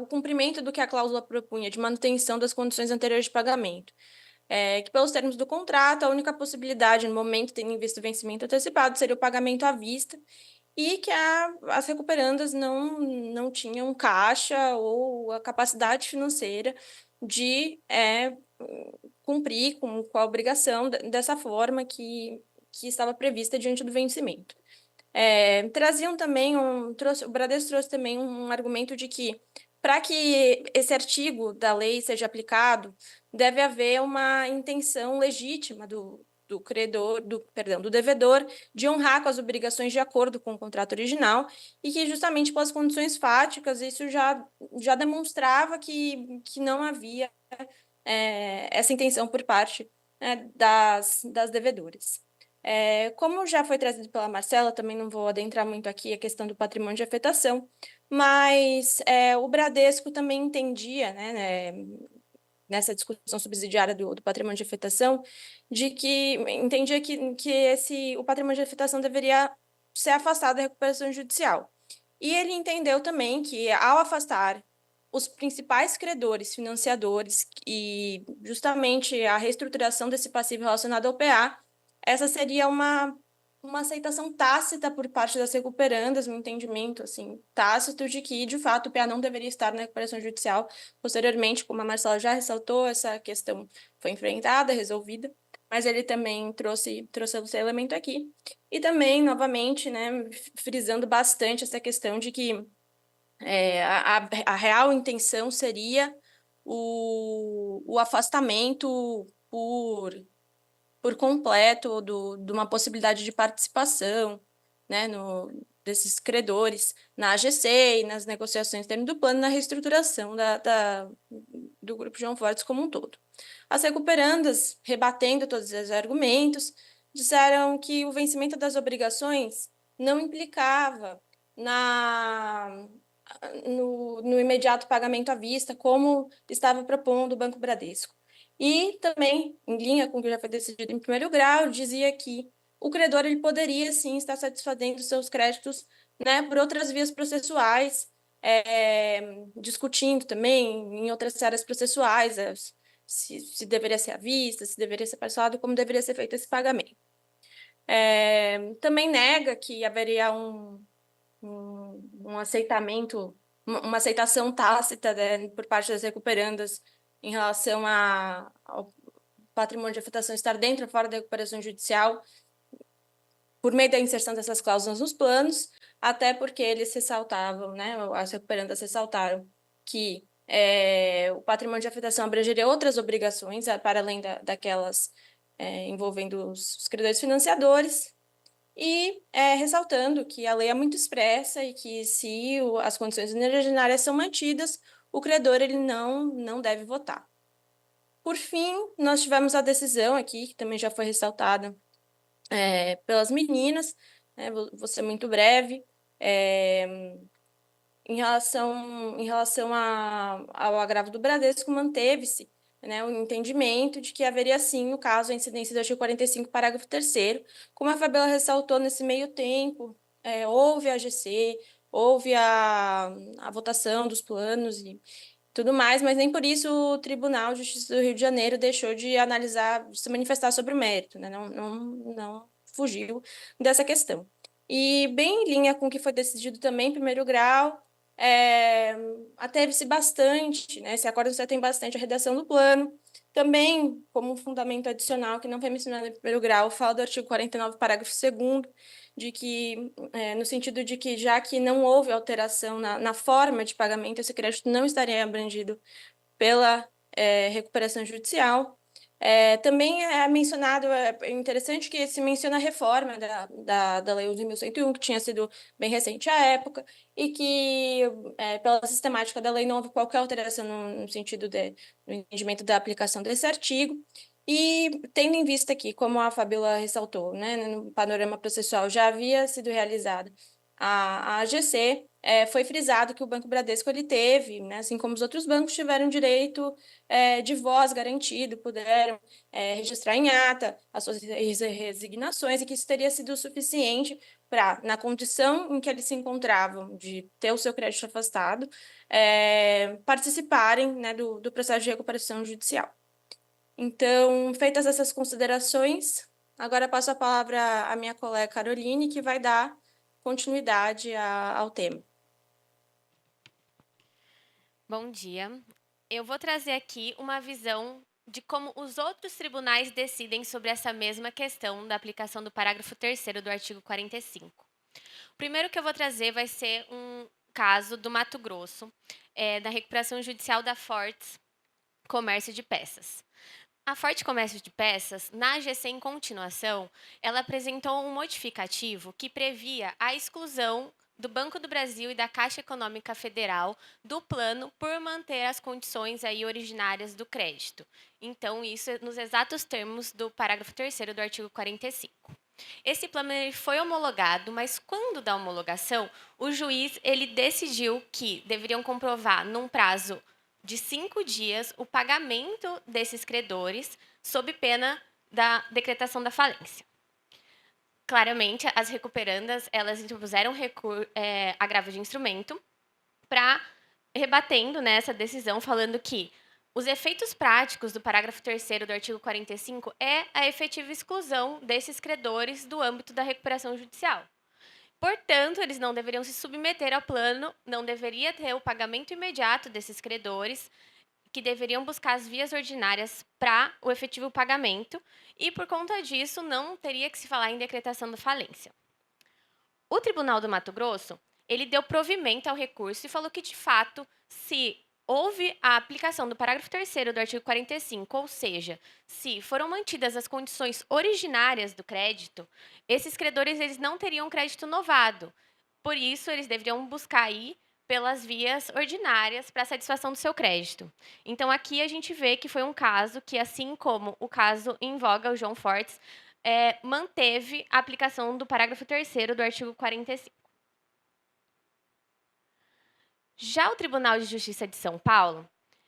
o cumprimento do que a cláusula propunha de manutenção das condições anteriores de pagamento. Que, pelos termos do contrato, a única possibilidade, no momento tendo em vista o vencimento antecipado, seria o pagamento à vista, e que as recuperandas não tinham caixa ou a capacidade financeira de cumprir com a obrigação dessa forma que estava prevista diante do vencimento. Traziam também o Bradesco trouxe também um argumento de que, para que esse artigo da lei seja aplicado, deve haver uma intenção legítima do devedor de honrar com as obrigações de acordo com o contrato original, e que, justamente pelas condições fáticas, isso já demonstrava que não havia essa intenção por parte das devedoras. Como já foi trazido pela Marcela, também não vou adentrar muito aqui a questão do patrimônio de afetação, mas o Bradesco também entendia, nessa discussão subsidiária do patrimônio de afetação, de que entendia que o patrimônio de afetação deveria ser afastado da recuperação judicial. E ele entendeu também que, ao afastar os principais credores financiadores e justamente a reestruturação desse passivo relacionado ao PA, essa seria uma aceitação tácita por parte das recuperandas, um entendimento assim, tácito de que, de fato, o PA não deveria estar na recuperação judicial. Posteriormente, como a Marcela já ressaltou, essa questão foi enfrentada, resolvida, mas ele também trouxe esse elemento aqui. E também, novamente, frisando bastante essa questão de que a real intenção seria o afastamento por completo de uma possibilidade de participação desses credores na AGC e nas negociações termo do plano, na reestruturação do Grupo João Fortes como um todo. As recuperandas, rebatendo todos esses argumentos, disseram que o vencimento das obrigações não implicava no imediato pagamento à vista, como estava propondo o Banco Bradesco. E também, em linha com o que já foi decidido em primeiro grau, dizia que o credor ele poderia, sim, estar satisfazendo seus créditos por outras vias processuais, discutindo também em outras áreas processuais se deveria ser à vista, se deveria ser parcelado, como deveria ser feito esse pagamento. Também nega que haveria um aceitamento, uma aceitação tácita por parte das recuperandas em relação ao patrimônio de afetação estar dentro ou fora da recuperação judicial, por meio da inserção dessas cláusulas nos planos, até porque eles ressaltavam, as recuperandas ressaltaram que o patrimônio de afetação abrangeria outras obrigações, para além daquelas envolvendo os credores financiadores, e ressaltando que a lei é muito expressa e que, se as condições ordinárias são mantidas, o credor ele não deve votar. Por fim, nós tivemos a decisão aqui, que também já foi ressaltada pelas meninas, né, vou ser muito breve, em relação ao agravo do Bradesco, manteve-se, né, o entendimento de que haveria sim o caso, a incidência do artigo 45, parágrafo 3º. Como a Fabiola ressaltou, nesse meio tempo, houve a AGC, houve a votação dos planos e tudo mais, mas nem por isso o Tribunal de Justiça do Rio de Janeiro deixou de analisar, de se manifestar sobre o mérito, né? Não fugiu dessa questão. E, bem em linha com o que foi decidido também em primeiro grau, ateve-se bastante, né? Esse acordo já tem bastante a redação do plano. Também, como fundamento adicional, que não foi mencionado em primeiro grau, fala do artigo 49, parágrafo 2º, de que, no sentido de que, já que não houve alteração na forma de pagamento, esse crédito não estaria abrangido pela recuperação judicial. Também é mencionado, é interessante que se menciona a reforma da Lei 11.101, que tinha sido bem recente à época, e que, pela sistemática da lei, não houve qualquer alteração no sentido do entendimento da aplicação desse artigo. E, tendo em vista aqui, como a Fabiola ressaltou, né, no panorama processual já havia sido realizada a AGC, foi frisado que o Banco Bradesco ele teve, né, assim como os outros bancos, tiveram direito de voz garantido, puderam registrar em ata as suas resignações, e que isso teria sido suficiente para, na condição em que eles se encontravam de ter o seu crédito afastado, participarem, né, do processo de recuperação judicial. Então, feitas essas considerações, agora passo a palavra à minha colega Caroline, que vai dar continuidade ao tema. Bom dia. Eu vou trazer aqui uma visão de como os outros tribunais decidem sobre essa mesma questão da aplicação do parágrafo 3º do artigo 45. O primeiro que eu vou trazer vai ser um caso do Mato Grosso, da recuperação judicial da Fortes Comércio de Peças. A Forte Comércio de Peças, na AGC em continuação, ela apresentou um modificativo que previa a exclusão do Banco do Brasil e da Caixa Econômica Federal do plano por manter as condições aí originárias do crédito. Então, isso é nos exatos termos do parágrafo 3º do artigo 45. Esse plano ele foi homologado, mas quando da homologação, o juiz ele decidiu que deveriam comprovar num prazo de 5 dias o pagamento desses credores sob pena da decretação da falência. Claramente, as recuperandas elas interpuseram agravo de instrumento para rebatendo nessa decisão, falando que os efeitos práticos do parágrafo 3º do artigo 45 é a efetiva exclusão desses credores do âmbito da recuperação judicial. Portanto, eles não deveriam se submeter ao plano, não deveria ter o pagamento imediato desses credores, que deveriam buscar as vias ordinárias para o efetivo pagamento, e, por conta disso, não teria que se falar em decretação da falência. O Tribunal do Mato Grosso, ele deu provimento ao recurso e falou que, de fato, se houve a aplicação do parágrafo 3º do artigo 45, ou seja, se foram mantidas as condições originárias do crédito, esses credores eles não teriam crédito novado. Por isso, eles deveriam buscar aí pelas vias ordinárias para a satisfação do seu crédito. Então, aqui a gente vê que foi um caso que, assim como o caso em voga, o João Fortes, manteve a aplicação do parágrafo 3º do artigo 45. Já o Tribunal de Justiça de São Paulo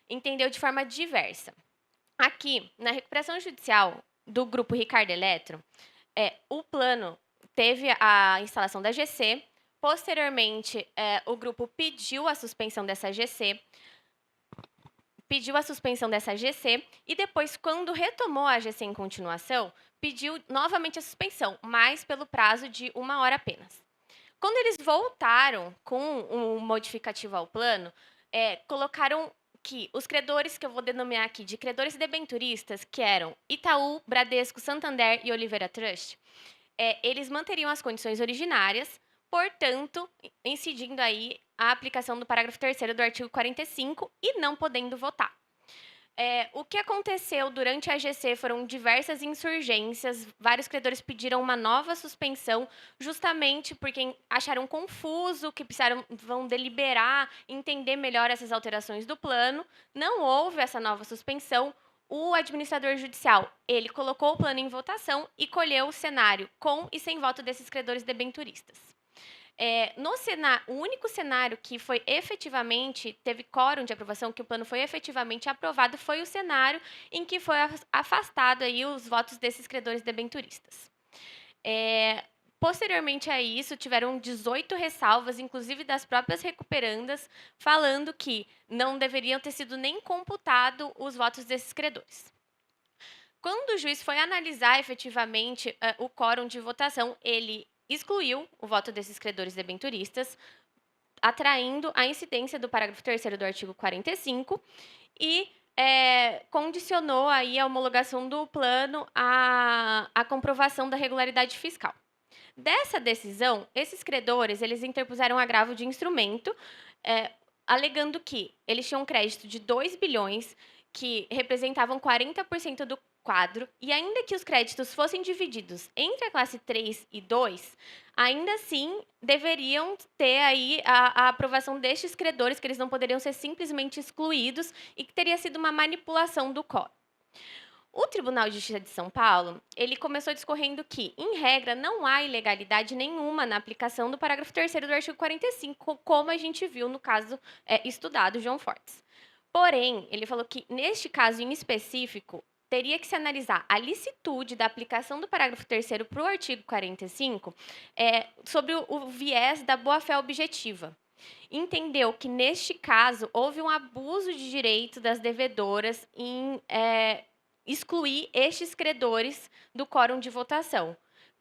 entendeu de forma diversa. Aqui, na recuperação judicial do Grupo Ricardo Eletro, o plano teve a instalação da AGC, posteriormente, o grupo pediu a suspensão dessa AGC, e depois, quando retomou a AGC em continuação, pediu novamente a suspensão, mas pelo prazo de 1 hora apenas. Quando eles voltaram com um modificativo ao plano, colocaram que os credores, que eu vou denominar aqui de credores debenturistas, que eram Itaú, Bradesco, Santander e Oliveira Trust, eles manteriam as condições originárias, portanto, incidindo aí a aplicação do parágrafo 3º do artigo 45 e não podendo votar. O que aconteceu durante a AGC foram diversas insurgências, vários credores pediram uma nova suspensão, justamente porque acharam confuso, que vão deliberar, entender melhor essas alterações do plano. Não houve essa nova suspensão. O administrador judicial, ele colocou o plano em votação e colheu o cenário com e sem voto desses credores debenturistas. O único cenário que foi efetivamente, teve quórum de aprovação, que o plano foi efetivamente aprovado, foi o cenário em que foi afastado aí os votos desses credores debenturistas. Posteriormente a isso, tiveram 18 ressalvas, inclusive das próprias recuperandas, falando que não deveriam ter sido nem computado os votos desses credores. Quando o juiz foi analisar efetivamente o quórum de votação, ele excluiu o voto desses credores debenturistas, atraindo a incidência do parágrafo 3º do artigo 45 e condicionou aí a homologação do plano à comprovação da regularidade fiscal. Dessa decisão, esses credores eles interpuseram agravo de instrumento, alegando que eles tinham um crédito de 2 bilhões, que representavam 40% do quadro, e ainda que os créditos fossem divididos entre a classe 3 e 2, ainda assim deveriam ter aí a aprovação destes credores, que eles não poderiam ser simplesmente excluídos e que teria sido uma manipulação do quórum. O Tribunal de Justiça de São Paulo, ele começou discorrendo que, em regra, não há ilegalidade nenhuma na aplicação do parágrafo 3º do artigo 45, como a gente viu no caso estudado João Fortes. Porém, ele falou que, neste caso em específico, teria que se analisar a licitude da aplicação do parágrafo 3º para o artigo 45 sobre o viés da boa-fé objetiva. Entendeu que, neste caso, houve um abuso de direito das devedoras em excluir estes credores do quórum de votação.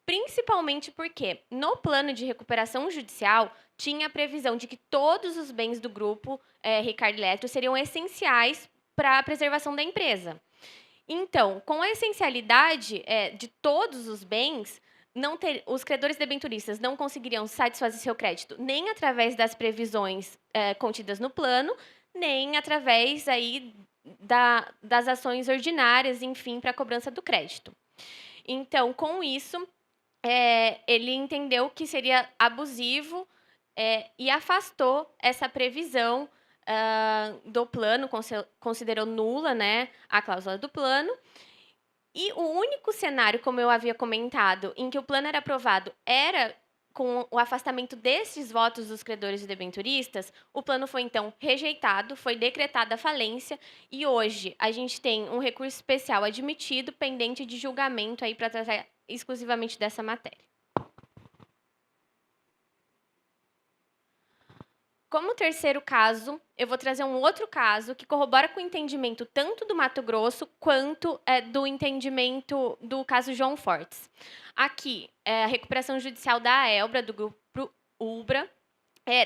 Principalmente porque, no plano de recuperação judicial, tinha a previsão de que todos os bens do grupo Ricardo Eletro seriam essenciais para a preservação da empresa. Então, com a essencialidade de todos os bens, os credores debenturistas não conseguiriam satisfazer seu crédito nem através das previsões contidas no plano, nem através aí das ações ordinárias, enfim, para a cobrança do crédito. Então, com isso, ele entendeu que seria abusivo e afastou essa previsão do plano, considerou nula, né, a cláusula do plano. E o único cenário, como eu havia comentado, em que o plano era aprovado era com o afastamento desses votos dos credores debenturistas. O plano foi, então, rejeitado, foi decretada a falência, e hoje a gente tem um recurso especial admitido, pendente de julgamento aí para tratar exclusivamente dessa matéria. Como terceiro caso, eu vou trazer um outro caso que corrobora com o entendimento tanto do Mato Grosso quanto do entendimento do caso João Fortes. Aqui, a recuperação judicial da AELBRA, do grupo UBRA.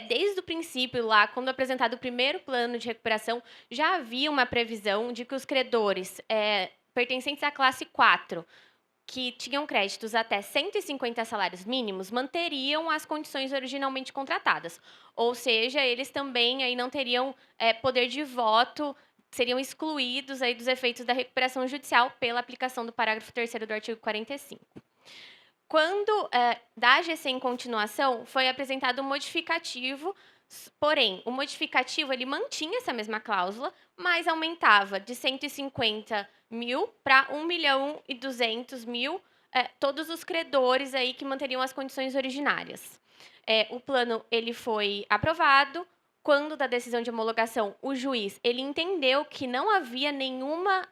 Desde o princípio, lá, quando apresentado o primeiro plano de recuperação, já havia uma previsão de que os credores pertencentes à classe 4, que tinham créditos até 150 salários mínimos, manteriam as condições originalmente contratadas. Ou seja, eles também aí não teriam poder de voto, seriam excluídos aí dos efeitos da recuperação judicial pela aplicação do parágrafo 3º do artigo 45. Quando da AGC em continuação, foi apresentado um modificativo, porém, o modificativo ele mantinha essa mesma cláusula, mas aumentava de 150 mil para 1.200.000 todos os credores aí que manteriam as condições originárias. O plano ele foi aprovado. Quando da decisão de homologação, o juiz ele entendeu que não havia nenhuma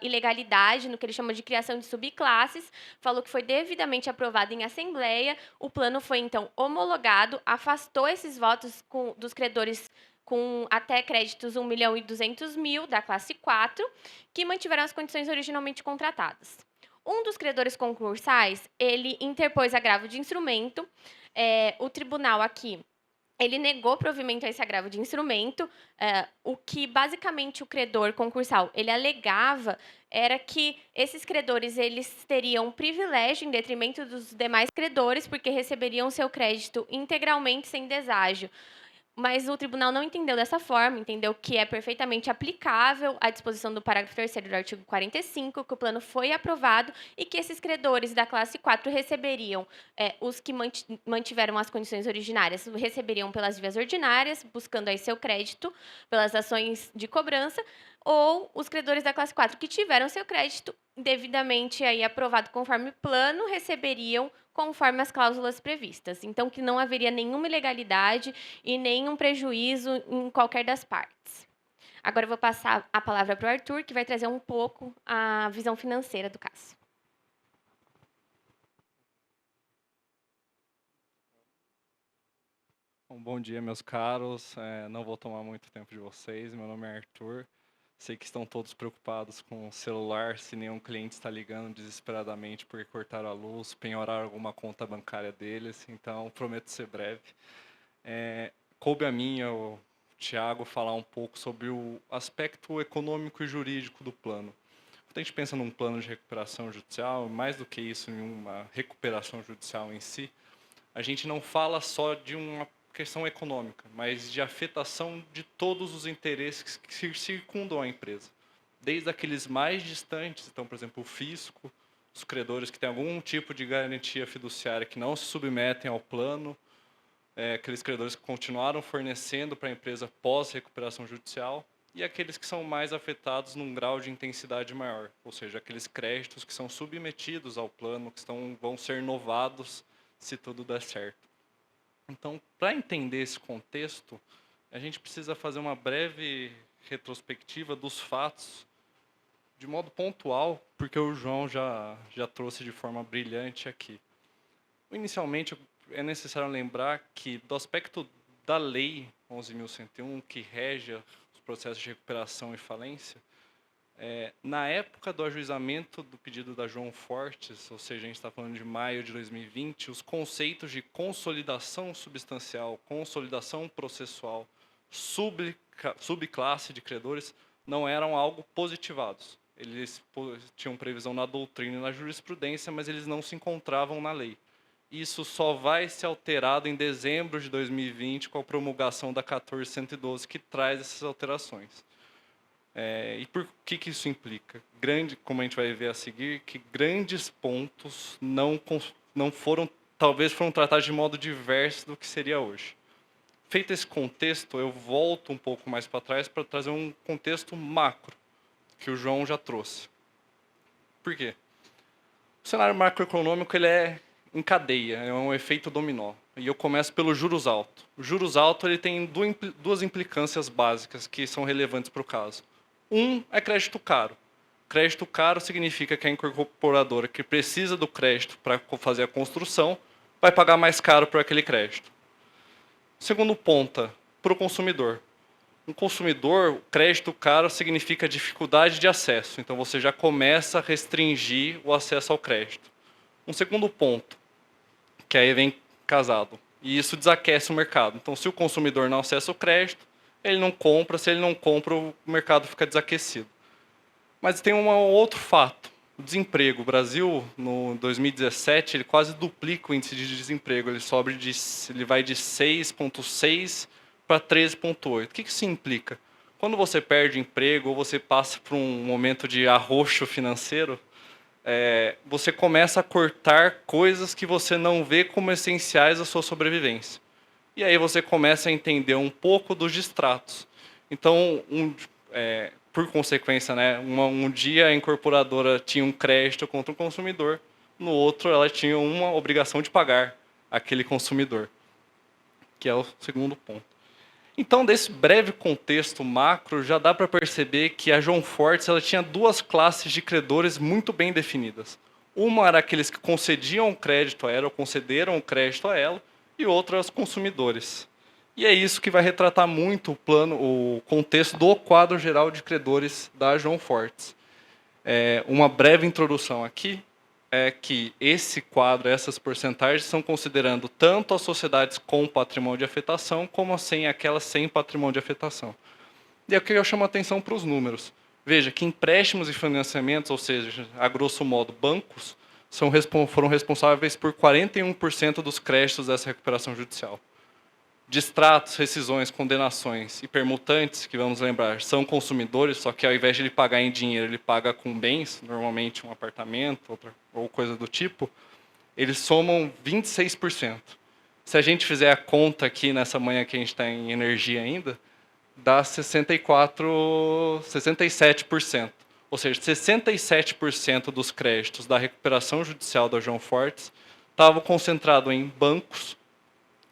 ilegalidade no que ele chama de criação de subclasses, falou que foi devidamente aprovado em assembleia, o plano foi, então, homologado, afastou esses votos dos credores com até créditos 1.200.000 da classe 4, que mantiveram as condições originalmente contratadas. Um dos credores concursais, ele interpôs agravo de instrumento, o tribunal aqui ele negou provimento a esse agravo de instrumento. O que, basicamente, o credor concursal ele alegava era que esses credores eles teriam privilégio em detrimento dos demais credores, porque receberiam seu crédito integralmente sem deságio. Mas o tribunal não entendeu dessa forma, entendeu que é perfeitamente aplicável a disposição do parágrafo 3º do artigo 45, que o plano foi aprovado e que esses credores da classe 4 receberiam, os que mantiveram as condições originárias, receberiam pelas vias ordinárias, buscando aí seu crédito pelas ações de cobrança, ou os credores da classe 4 que tiveram seu crédito devidamente aí aprovado conforme o plano, receberiam conforme as cláusulas previstas. Então, que não haveria nenhuma ilegalidade e nenhum prejuízo em qualquer das partes. Agora eu vou passar a palavra para o Arthur, que vai trazer um pouco a visão financeira do caso. Bom dia, meus caros. Não vou tomar muito tempo de vocês. Meu nome é Arthur. Sei que estão todos preocupados com o celular, se nenhum cliente está ligando desesperadamente porque cortaram a luz, penhoraram alguma conta bancária deles, então prometo ser breve. Coube a mim, o Thiago, falar um pouco sobre o aspecto econômico e jurídico do plano. Quando a gente pensa num plano de recuperação judicial, mais do que isso, em uma recuperação judicial em si, a gente não fala só de uma questão econômica, mas de afetação de todos os interesses que circundam a empresa. Desde aqueles mais distantes, então, por exemplo, o fisco, os credores que têm algum tipo de garantia fiduciária que não se submetem ao plano, aqueles credores que continuaram fornecendo para a empresa pós-recuperação judicial, e aqueles que são mais afetados num grau de intensidade maior, ou seja, aqueles créditos que são submetidos ao plano, que vão ser novados se tudo der certo. Então, para entender esse contexto, a gente precisa fazer uma breve retrospectiva dos fatos, de modo pontual, porque o João já trouxe de forma brilhante aqui. Inicialmente, é necessário lembrar que, do aspecto da Lei 11.101, que rege os processos de recuperação e falência, na época do ajuizamento do pedido da João Fortes, ou seja, a gente está falando de maio de 2020, os conceitos de consolidação substancial, consolidação processual, subclasse de credores, não eram algo positivados. Eles tinham previsão na doutrina e na jurisprudência, mas eles não se encontravam na lei. Isso só vai ser alterado em dezembro de 2020 com a promulgação da 14.112, que traz essas alterações. E por que isso implica? Como a gente vai ver a seguir, que grandes pontos talvez foram tratados de modo diverso do que seria hoje. Feito esse contexto, eu volto um pouco mais para trás para trazer um contexto macro, que o João já trouxe. Por quê? O cenário macroeconômico ele é em cadeia, é um efeito dominó. E eu começo pelo juros alto. O juros alto ele tem duas implicâncias básicas que são relevantes para o caso. É crédito caro. Crédito caro significa que a incorporadora que precisa do crédito para fazer a construção vai pagar mais caro por aquele crédito. Segundo ponto, para o consumidor. Um consumidor, crédito caro significa dificuldade de acesso. Então, você já começa a restringir o acesso ao crédito. Um segundo ponto, que aí vem casado. E isso desaquece o mercado. Então, se o consumidor não acessa o crédito, ele não compra. Se ele não compra, o mercado fica desaquecido. Mas tem um outro fato. O desemprego. O Brasil, no 2017, ele quase duplica o índice de desemprego. Ele vai de 6,6 para 13,8. O que isso implica? Quando você perde emprego ou você passa por um momento de arroxo financeiro, você começa a cortar coisas que você não vê como essenciais à sua sobrevivência. E aí você começa a entender um pouco dos distratos. Então, por consequência, um dia a incorporadora tinha um crédito contra o consumidor, no outro ela tinha uma obrigação de pagar aquele consumidor, que é o segundo ponto. Então, desse breve contexto macro, já dá para perceber que a João Fortes ela tinha duas classes de credores muito bem definidas. Uma era aqueles que concediam crédito a ela, ou concederam o crédito a ela, e outra os consumidores. E é isso que vai retratar muito o contexto do quadro geral de credores da João Fortes. Uma breve introdução aqui é que esse quadro, essas porcentagens, estão considerando tanto as sociedades com patrimônio de afetação, como aquelas sem patrimônio de afetação. E aqui eu chamo a atenção para os números. Veja que empréstimos e financiamentos, ou seja, a grosso modo, bancos, foram responsáveis por 41% dos créditos dessa recuperação judicial. Distratos, rescisões, condenações e permutantes, que vamos lembrar, são consumidores, só que ao invés de ele pagar em dinheiro, ele paga com bens, normalmente um apartamento ou coisa do tipo, eles somam 26%. Se a gente fizer a conta aqui nessa manhã que a gente está em energia ainda, dá 67%. Ou seja, 67% dos créditos da recuperação judicial da João Fortes estavam concentrados em bancos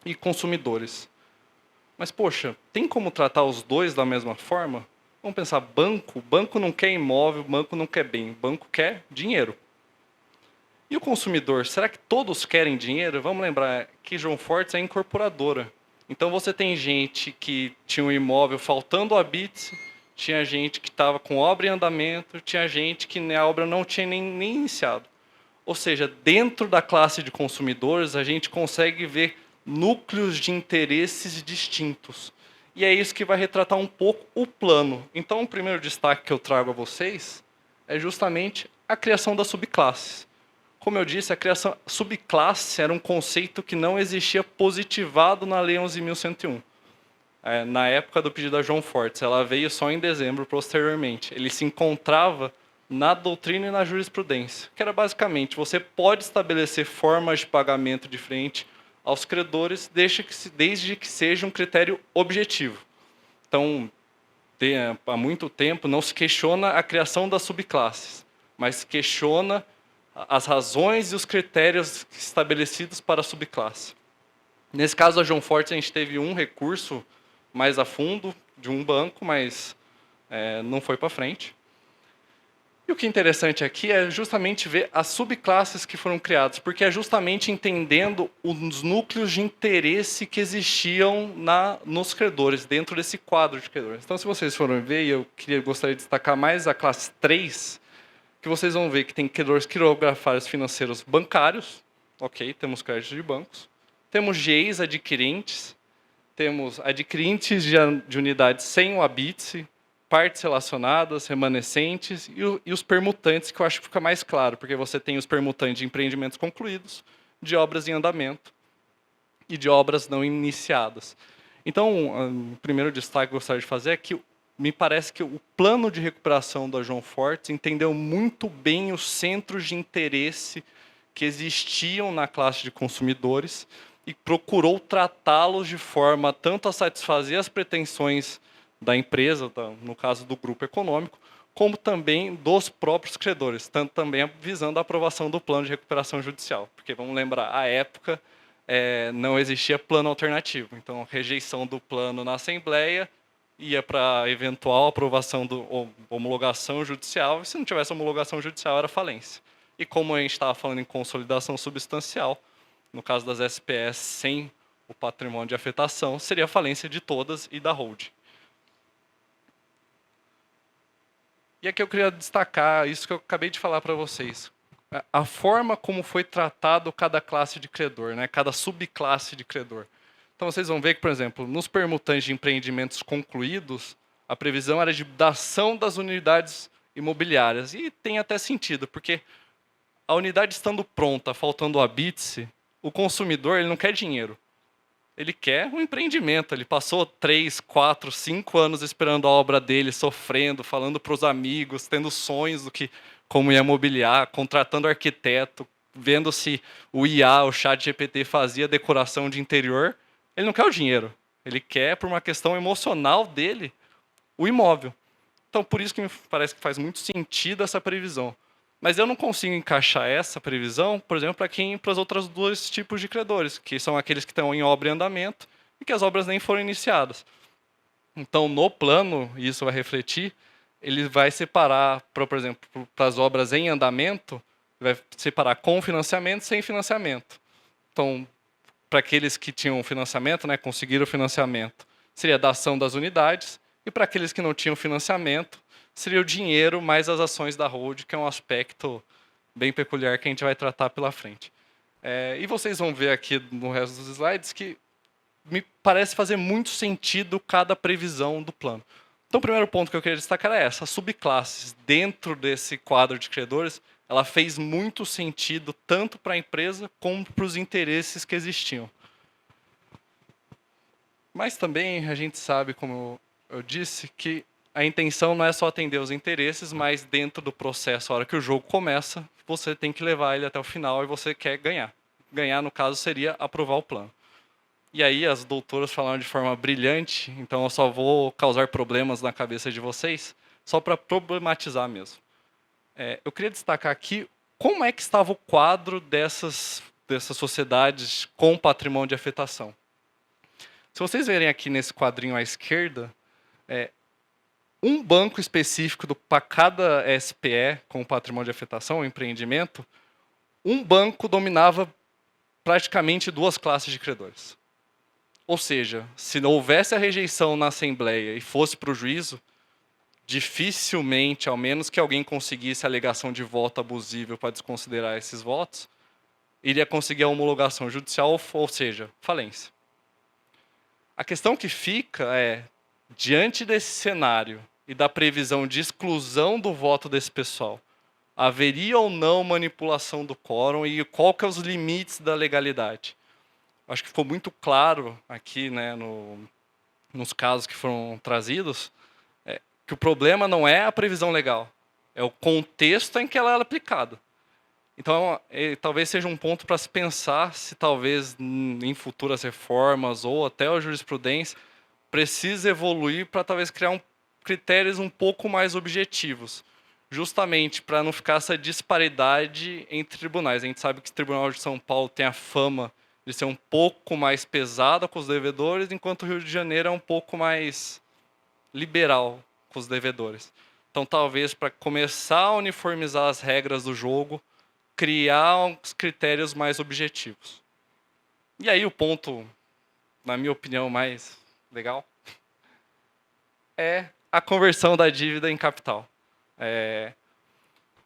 e consumidores. Mas, poxa, tem como tratar os dois da mesma forma? Vamos pensar, banco. Banco não quer imóvel, banco não quer bem. Banco quer dinheiro. E o consumidor, será que todos querem dinheiro? Vamos lembrar que João Fortes é incorporadora. Então, você tem gente que tinha um imóvel faltando o habite, tinha gente que estava com obra em andamento, tinha gente que a obra não tinha nem iniciado. Ou seja, dentro da classe de consumidores, a gente consegue ver núcleos de interesses distintos. E é isso que vai retratar um pouco o plano. Então, o primeiro destaque que eu trago a vocês é justamente a criação das subclasses. Como eu disse, a criação subclasse era um conceito que não existia positivado na Lei 11.101. Na época do pedido da João Fortes, ela veio só em dezembro, posteriormente. Ele se encontrava na doutrina e na jurisprudência, que era basicamente, você pode estabelecer formas de pagamento diferente aos credores, desde que seja um critério objetivo. Então, há muito tempo, não se questiona a criação das subclasses, mas se questiona as razões e os critérios estabelecidos para a subclasse. Nesse caso da João Fortes, a gente teve um recurso mais a fundo, de um banco, mas não foi para frente. E o que é interessante aqui é justamente ver as subclasses que foram criadas, porque é justamente entendendo os núcleos de interesse que existiam nos credores, dentro desse quadro de credores. Então, se vocês forem ver, e eu gostaria de destacar mais a classe 3, que vocês vão ver que tem credores quirografários financeiros bancários, ok, temos créditos de bancos, temos GEIs adquirentes, temos adquirentes de unidades sem o habite, partes relacionadas, remanescentes e os permutantes, que eu acho que fica mais claro, porque você tem os permutantes de empreendimentos concluídos, de obras em andamento e de obras não iniciadas. Então, o primeiro destaque que eu gostaria de fazer é que me parece que o plano de recuperação da João Fortes entendeu muito bem os centros de interesse que existiam na classe de consumidores e procurou tratá-los de forma tanto a satisfazer as pretensões da empresa, no caso do grupo econômico, como também dos próprios credores, tanto também visando a aprovação do plano de recuperação judicial. Porque, vamos lembrar, à época não existia plano alternativo. Então, a rejeição do plano na Assembleia ia para eventual aprovação ou homologação judicial, e se não tivesse homologação judicial, era falência. E como a gente estava falando em consolidação substancial, no caso das SPS sem o patrimônio de afetação, seria a falência de todas e da holding. E aqui eu queria destacar isso que eu acabei de falar para vocês. A forma como foi tratado cada classe de credor, né? Cada subclasse de credor. Então, vocês vão ver que, por exemplo, nos permutantes de empreendimentos concluídos, a previsão era de dação das unidades imobiliárias. E tem até sentido, porque a unidade estando pronta, faltando o habite, o consumidor ele não quer dinheiro. Ele quer um empreendimento. Ele passou 3, 4, 5 anos esperando a obra dele, sofrendo, falando para os amigos, tendo sonhos do que como ia mobiliar, contratando arquiteto, vendo se o IA, o ChatGPT, fazia decoração de interior. Ele não quer o dinheiro. Ele quer, por uma questão emocional dele, o imóvel. Então, por isso que me parece que faz muito sentido essa previsão. Mas eu não consigo encaixar essa previsão, por exemplo, para os outros dois tipos de credores, que são aqueles que estão em obra em andamento e que as obras nem foram iniciadas. Então, no plano, e isso vai refletir, ele vai separar, por exemplo, para as obras em andamento, vai separar com financiamento e sem financiamento. Então, para aqueles que tinham financiamento, né, conseguiram o financiamento, seria a dação das unidades, e para aqueles que não tinham financiamento, seria o dinheiro mais as ações da holding, que é um aspecto bem peculiar que a gente vai tratar pela frente. E vocês vão ver aqui no resto dos slides que me parece fazer muito sentido cada previsão do plano. Então, o primeiro ponto que eu queria destacar é essa, as subclasses dentro desse quadro de credores, ela fez muito sentido tanto para a empresa como para os interesses que existiam. Mas também a gente sabe, como eu disse, que a intenção não é só atender os interesses, mas dentro do processo, a hora que o jogo começa, você tem que levar ele até o final e você quer ganhar. Ganhar, no caso, seria aprovar o plano. E aí as doutoras falaram de forma brilhante, então eu só vou causar problemas na cabeça de vocês, só para problematizar mesmo. Eu queria destacar aqui como é que estava o quadro dessas sociedades com patrimônio de afetação. Se vocês verem aqui nesse quadrinho à esquerda, um banco específico para cada SPE com patrimônio de afetação, um empreendimento, um banco dominava praticamente 2 classes de credores. Ou seja, se não houvesse a rejeição na Assembleia e fosse para o juízo, dificilmente, ao menos que alguém conseguisse a alegação de voto abusivo para desconsiderar esses votos, iria conseguir a homologação judicial, ou seja, falência. A questão que fica é, diante desse cenário e da previsão de exclusão do voto desse pessoal, haveria ou não manipulação do quórum e qual que são os limites da legalidade? Acho que ficou muito claro aqui, né, nos casos que foram trazidos, que o problema não é a previsão legal, é o contexto em que ela é aplicada. Então, talvez seja um ponto para se pensar se talvez em futuras reformas ou até a jurisprudência precisa evoluir para talvez criar critérios um pouco mais objetivos, justamente para não ficar essa disparidade entre tribunais. A gente sabe que o Tribunal de São Paulo tem a fama de ser um pouco mais pesado com os devedores, enquanto o Rio de Janeiro é um pouco mais liberal com os devedores. Então, talvez, para começar a uniformizar as regras do jogo, criar uns critérios mais objetivos. E aí o ponto, na minha opinião, mais legal, é a conversão da dívida em capital.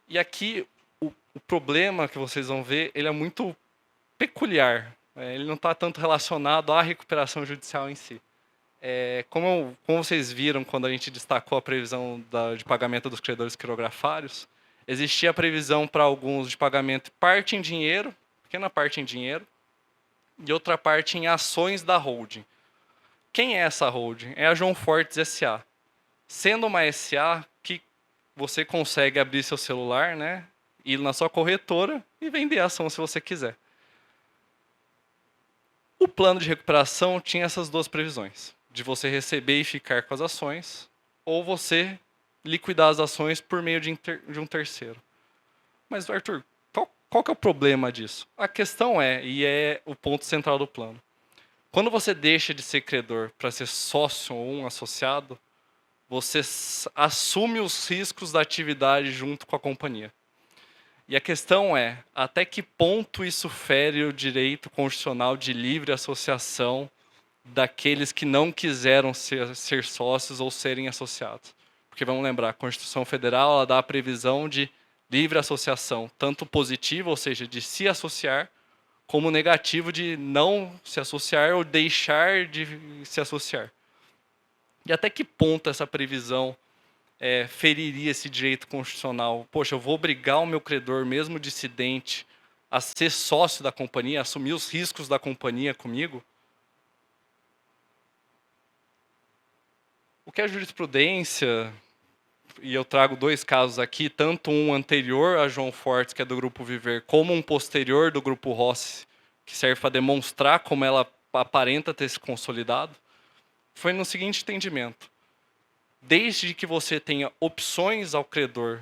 E aqui, o problema que vocês vão ver, ele é muito peculiar. Ele não está tanto relacionado à recuperação judicial em si. Como vocês viram quando a gente destacou a previsão de pagamento dos credores quirografários, existia a previsão para alguns de pagamento parte em dinheiro, pequena parte em dinheiro, e outra parte em ações da holding. Quem é essa holding? É a João Fortes S.A. Sendo uma SA que você consegue abrir seu celular, né, ir na sua corretora e vender a ação se você quiser. O plano de recuperação tinha essas 2 previsões, de você receber e ficar com as ações, ou você liquidar as ações por meio de um terceiro. Mas, Arthur, qual que é o problema disso? A questão e é o ponto central do plano, quando você deixa de ser credor para ser sócio ou um associado, você assume os riscos da atividade junto com a companhia. E a questão é, até que ponto isso fere o direito constitucional de livre associação daqueles que não quiseram ser sócios ou serem associados? Porque vamos lembrar, a Constituição Federal ela dá a previsão de livre associação, tanto positiva, ou seja, de se associar, como negativo de não se associar ou deixar de se associar. E até que ponto essa previsão feriria esse direito constitucional? Poxa, eu vou obrigar o meu credor, mesmo dissidente, a ser sócio da companhia, assumir os riscos da companhia comigo? O que a jurisprudência, e eu trago 2 casos aqui, tanto um anterior a João Fortes, que é do Grupo Viver, como um posterior do Grupo Rossi, que serve para demonstrar como ela aparenta ter se consolidado, foi no seguinte entendimento. Desde que você tenha opções ao credor,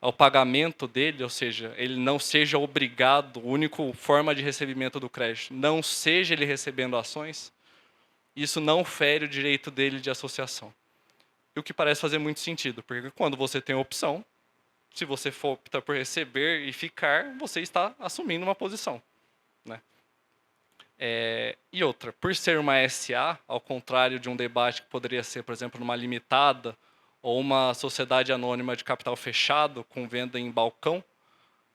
ao pagamento dele, ou seja, ele não seja obrigado, a única forma de recebimento do crédito, não seja ele recebendo ações, isso não fere o direito dele de associação. E o que parece fazer muito sentido, porque quando você tem a opção, se você for optar por receber e ficar, você está assumindo uma posição, né? E outra, por ser uma SA, ao contrário de um debate que poderia ser, por exemplo, numa limitada ou uma sociedade anônima de capital fechado com venda em balcão,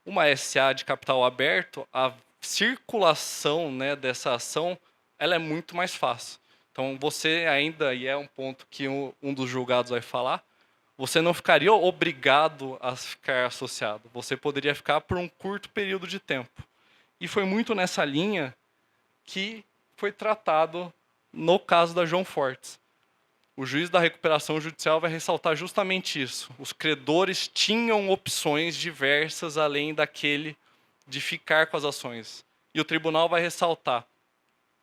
uma SA de capital aberto, a circulação, né, dessa ação ela é muito mais fácil. Então, você ainda, e é um ponto que um dos julgados vai falar, você não ficaria obrigado a ficar associado. Você poderia ficar por um curto período de tempo. E foi muito nessa linha que foi tratado no caso da João Fortes. O juiz da recuperação judicial vai ressaltar justamente isso. Os credores tinham opções diversas além daquele de ficar com as ações. E o tribunal vai ressaltar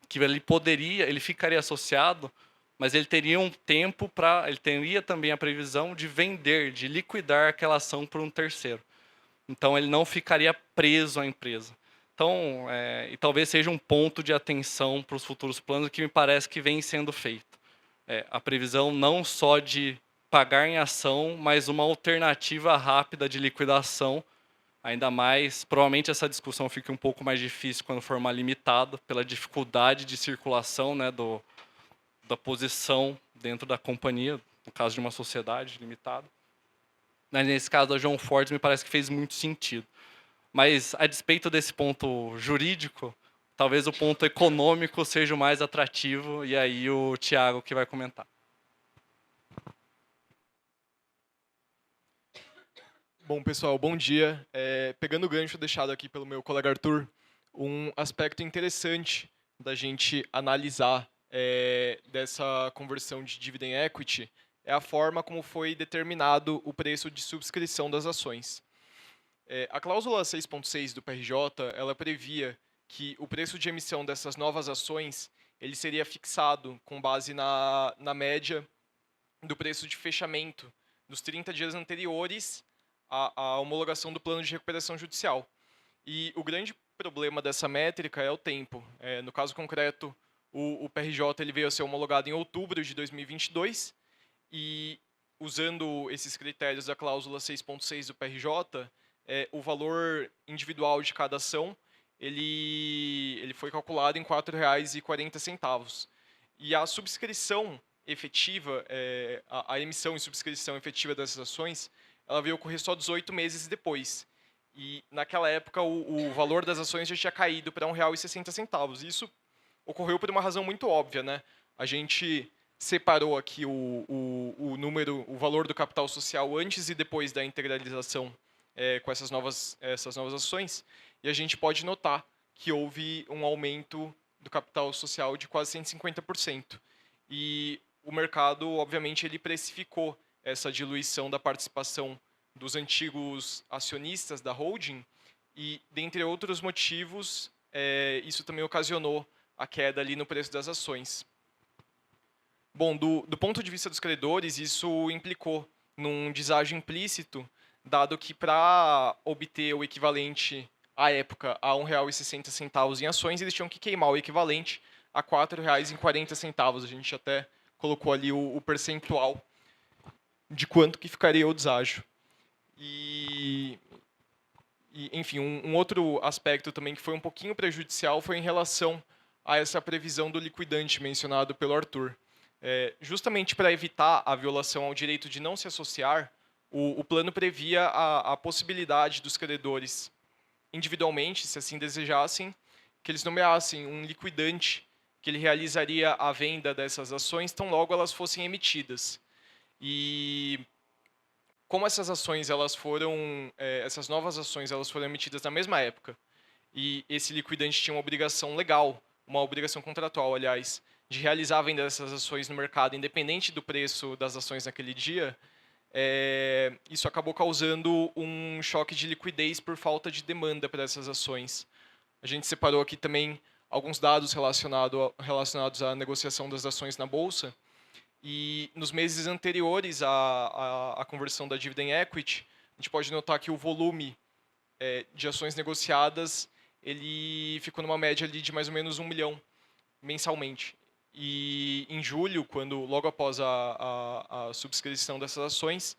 que ele ficaria associado, mas ele teria um tempo ele teria também a previsão de vender, de liquidar aquela ação por um terceiro. Então ele não ficaria preso à empresa. Então, e talvez seja um ponto de atenção para os futuros planos que me parece que vem sendo feito. A previsão não só de pagar em ação, mas uma alternativa rápida de liquidação. Ainda mais, provavelmente essa discussão fica um pouco mais difícil quando for uma limitada, pela dificuldade de circulação, né, da posição dentro da companhia, no caso de uma sociedade limitada. Mas nesse caso da João Fortes, me parece que fez muito sentido. Mas, a despeito desse ponto jurídico, talvez o ponto econômico seja o mais atrativo, e aí o Thiago que vai comentar. Bom, pessoal, bom dia. Pegando o gancho deixado aqui pelo meu colega Arthur, um aspecto interessante da gente analisar dessa conversão de dividend equity é a forma como foi determinado o preço de subscrição das ações. A cláusula 6.6 do PRJ, ela previa que o preço de emissão dessas novas ações ele seria fixado com base na média do preço de fechamento dos 30 dias anteriores à homologação do plano de recuperação judicial. E o grande problema dessa métrica é o tempo. No caso concreto, o PRJ ele veio a ser homologado em outubro de 2022 e, usando esses critérios da cláusula 6.6 do PRJ, o valor individual de cada ação ele foi calculado em R$ 4,40. E a subscrição efetiva, a emissão e subscrição efetiva dessas ações, ela veio ocorrer só 18 meses depois. E, naquela época, o valor das ações já tinha caído para R$ 1,60. Isso ocorreu por uma razão muito óbvia, né? A gente separou aqui o valor do capital social antes e depois da integralização com essas novas ações, e a gente pode notar que houve um aumento do capital social de quase 150%. E o mercado, obviamente, ele precificou essa diluição da participação dos antigos acionistas da holding e, dentre outros motivos, isso também ocasionou a queda ali no preço das ações. Bom, do ponto de vista dos credores, isso implicou num deságio implícito, dado que para obter o equivalente à época a R$ 1,60 em ações, eles tinham que queimar o equivalente a R$ 4,40. A gente até colocou ali o percentual de quanto que ficaria o deságio. Enfim, um outro aspecto também que foi um pouquinho prejudicial foi em relação a essa previsão do liquidante mencionado pelo Arthur. Justamente para evitar a violação ao direito de não se associar, o plano previa a possibilidade dos credores, individualmente, se assim desejassem, que eles nomeassem um liquidante que ele realizaria a venda dessas ações tão logo elas fossem emitidas. E como essas novas ações elas foram emitidas na mesma época, e esse liquidante tinha uma obrigação legal, uma obrigação contratual, aliás, de realizar a venda dessas ações no mercado, independente do preço das ações naquele dia, isso acabou causando um choque de liquidez por falta de demanda para essas ações. A gente separou aqui também alguns dados relacionados à negociação das ações na Bolsa, e nos meses anteriores à conversão da dividend equity, a gente pode notar que o volume de ações negociadas ele ficou numa média ali de mais ou menos 1 milhão mensalmente. E em julho, logo após a subscrição dessas ações,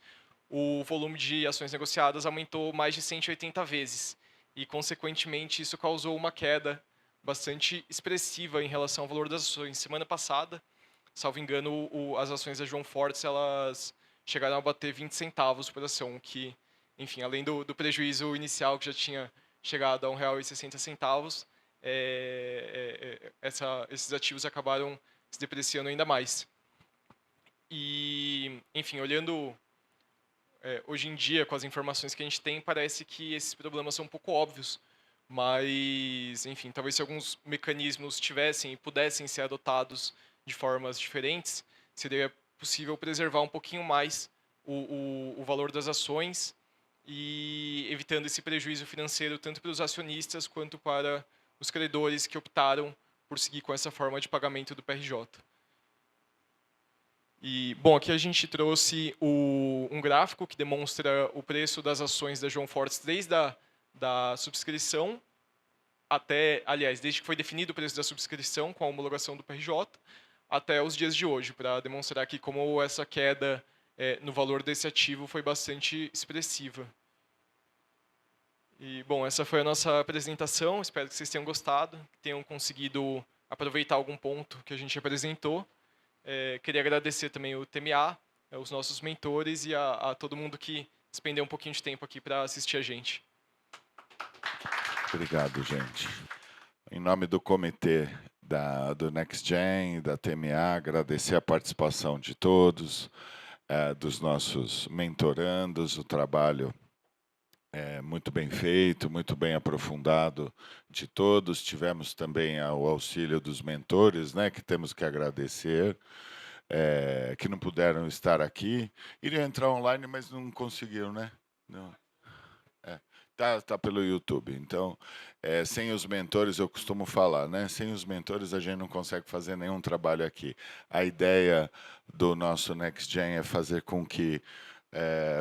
o volume de ações negociadas aumentou mais de 180 vezes. E, consequentemente, isso causou uma queda bastante expressiva em relação ao valor das ações. Semana passada, salvo engano, as ações da João Fortes elas chegaram a bater 20 centavos por ação, que, enfim, além do prejuízo inicial que já tinha chegado a R$ 1,60, esses ativos acabaram se depreciando ainda mais. E, enfim, olhando hoje em dia, com as informações que a gente tem, parece que esses problemas são um pouco óbvios, mas, enfim, talvez se alguns mecanismos tivessem e pudessem ser adotados de formas diferentes, seria possível preservar um pouquinho mais o valor das ações e evitando esse prejuízo financeiro tanto para os acionistas quanto para os credores que optaram por seguir com essa forma de pagamento do PRJ. E, bom, aqui a gente trouxe um gráfico que demonstra o preço das ações da João Fortes desde da subscrição até, aliás, desde que foi definido o preço da subscrição com a homologação do PRJ até os dias de hoje, para demonstrar aqui como essa queda no valor desse ativo foi bastante expressiva. E, bom, essa foi a nossa apresentação. Espero que vocês tenham gostado, que tenham conseguido aproveitar algum ponto que a gente apresentou. Queria agradecer também o TMA, os nossos mentores e a todo mundo que despendeu um pouquinho de tempo aqui para assistir a gente. Obrigado, gente. Em nome do comitê do NextGen e da TMA, agradecer a participação de todos, dos nossos mentorandos, o trabalho muito bem feito, muito bem aprofundado de todos. Tivemos também o auxílio dos mentores, né, que temos que agradecer, que não puderam estar aqui. Iriam entrar online, mas não conseguiram, né? Não. Tá pelo YouTube. Então, sem os mentores, eu costumo falar, né? Sem os mentores, a gente não consegue fazer nenhum trabalho aqui. A ideia do nosso NextGen é fazer com que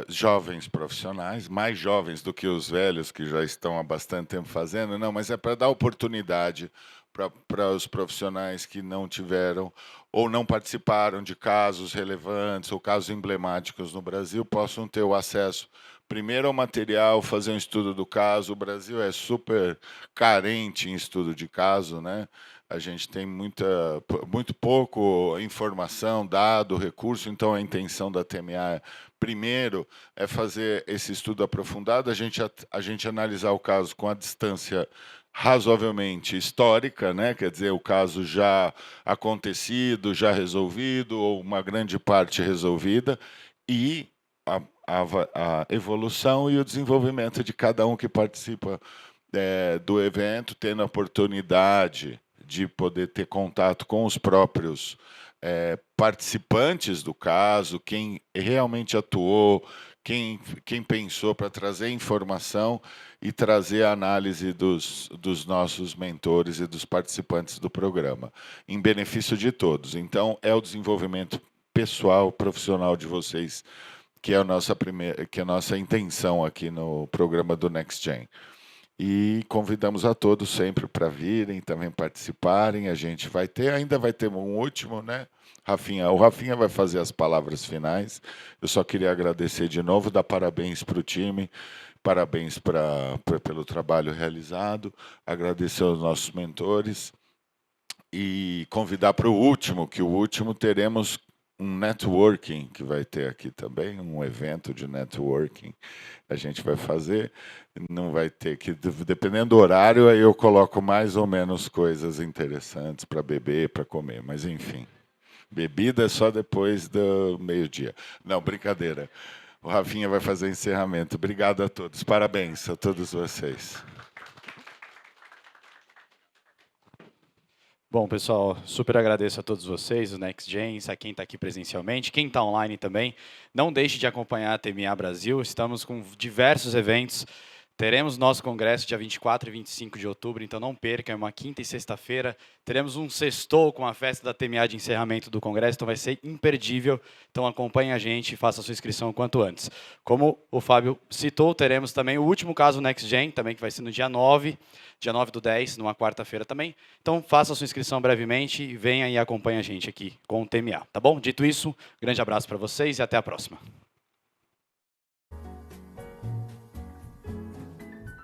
jovens profissionais, mais jovens do que os velhos que já estão há bastante tempo fazendo, não, mas é para dar oportunidade para os profissionais que não tiveram ou não participaram de casos relevantes ou casos emblemáticos no Brasil, possam ter o acesso primeiro ao material, fazer um estudo do caso. O Brasil é super carente em estudo de caso, né? A gente tem muito pouco informação, dado, recurso, então a intenção da TMA, primeiro, é fazer esse estudo aprofundado, a gente analisar o caso com a distância razoavelmente histórica, né? Quer dizer, o caso já acontecido, já resolvido, ou uma grande parte resolvida, e a evolução e o desenvolvimento de cada um que participa do evento, tendo a oportunidade de poder ter contato com os próprios participantes do caso, quem realmente atuou, quem pensou para trazer informação e trazer a análise dos nossos mentores e dos participantes do programa, em benefício de todos. Então, é o desenvolvimento pessoal, profissional de vocês, que é a nossa intenção aqui no programa do NextGen. E convidamos a todos sempre para virem, também participarem. A gente ainda vai ter um último, né? O Rafinha vai fazer as palavras finais. Eu só queria agradecer de novo, dar parabéns para o time, parabéns pelo trabalho realizado, agradecer aos nossos mentores e convidar para o último, que o último teremos um networking que vai ter aqui também, um evento de networking a gente vai fazer. Não vai ter que, dependendo do horário, aí eu coloco mais ou menos coisas interessantes para beber, para comer, mas enfim. Bebida é só depois do meio-dia. Não, brincadeira. O Rafinha vai fazer o encerramento. Obrigado a todos. Parabéns a todos vocês. Bom, pessoal, super agradeço a todos vocês, os NextGen, a quem está aqui presencialmente, quem está online também. Não deixe de acompanhar a TMA Brasil, estamos com diversos eventos. Teremos nosso congresso dia 24 e 25 de outubro, então não perca, é uma quinta e sexta-feira. Teremos um sextou com a festa da TMA de encerramento do congresso, então vai ser imperdível. Então acompanhe a gente e faça a sua inscrição o quanto antes. Como o Fábio citou, teremos também o último caso NextGen, também que vai ser no dia 9 do 10, numa quarta-feira também. Então faça a sua inscrição brevemente e venha e acompanhe a gente aqui com o TMA, tá bom? Dito isso, grande abraço para vocês e até a próxima.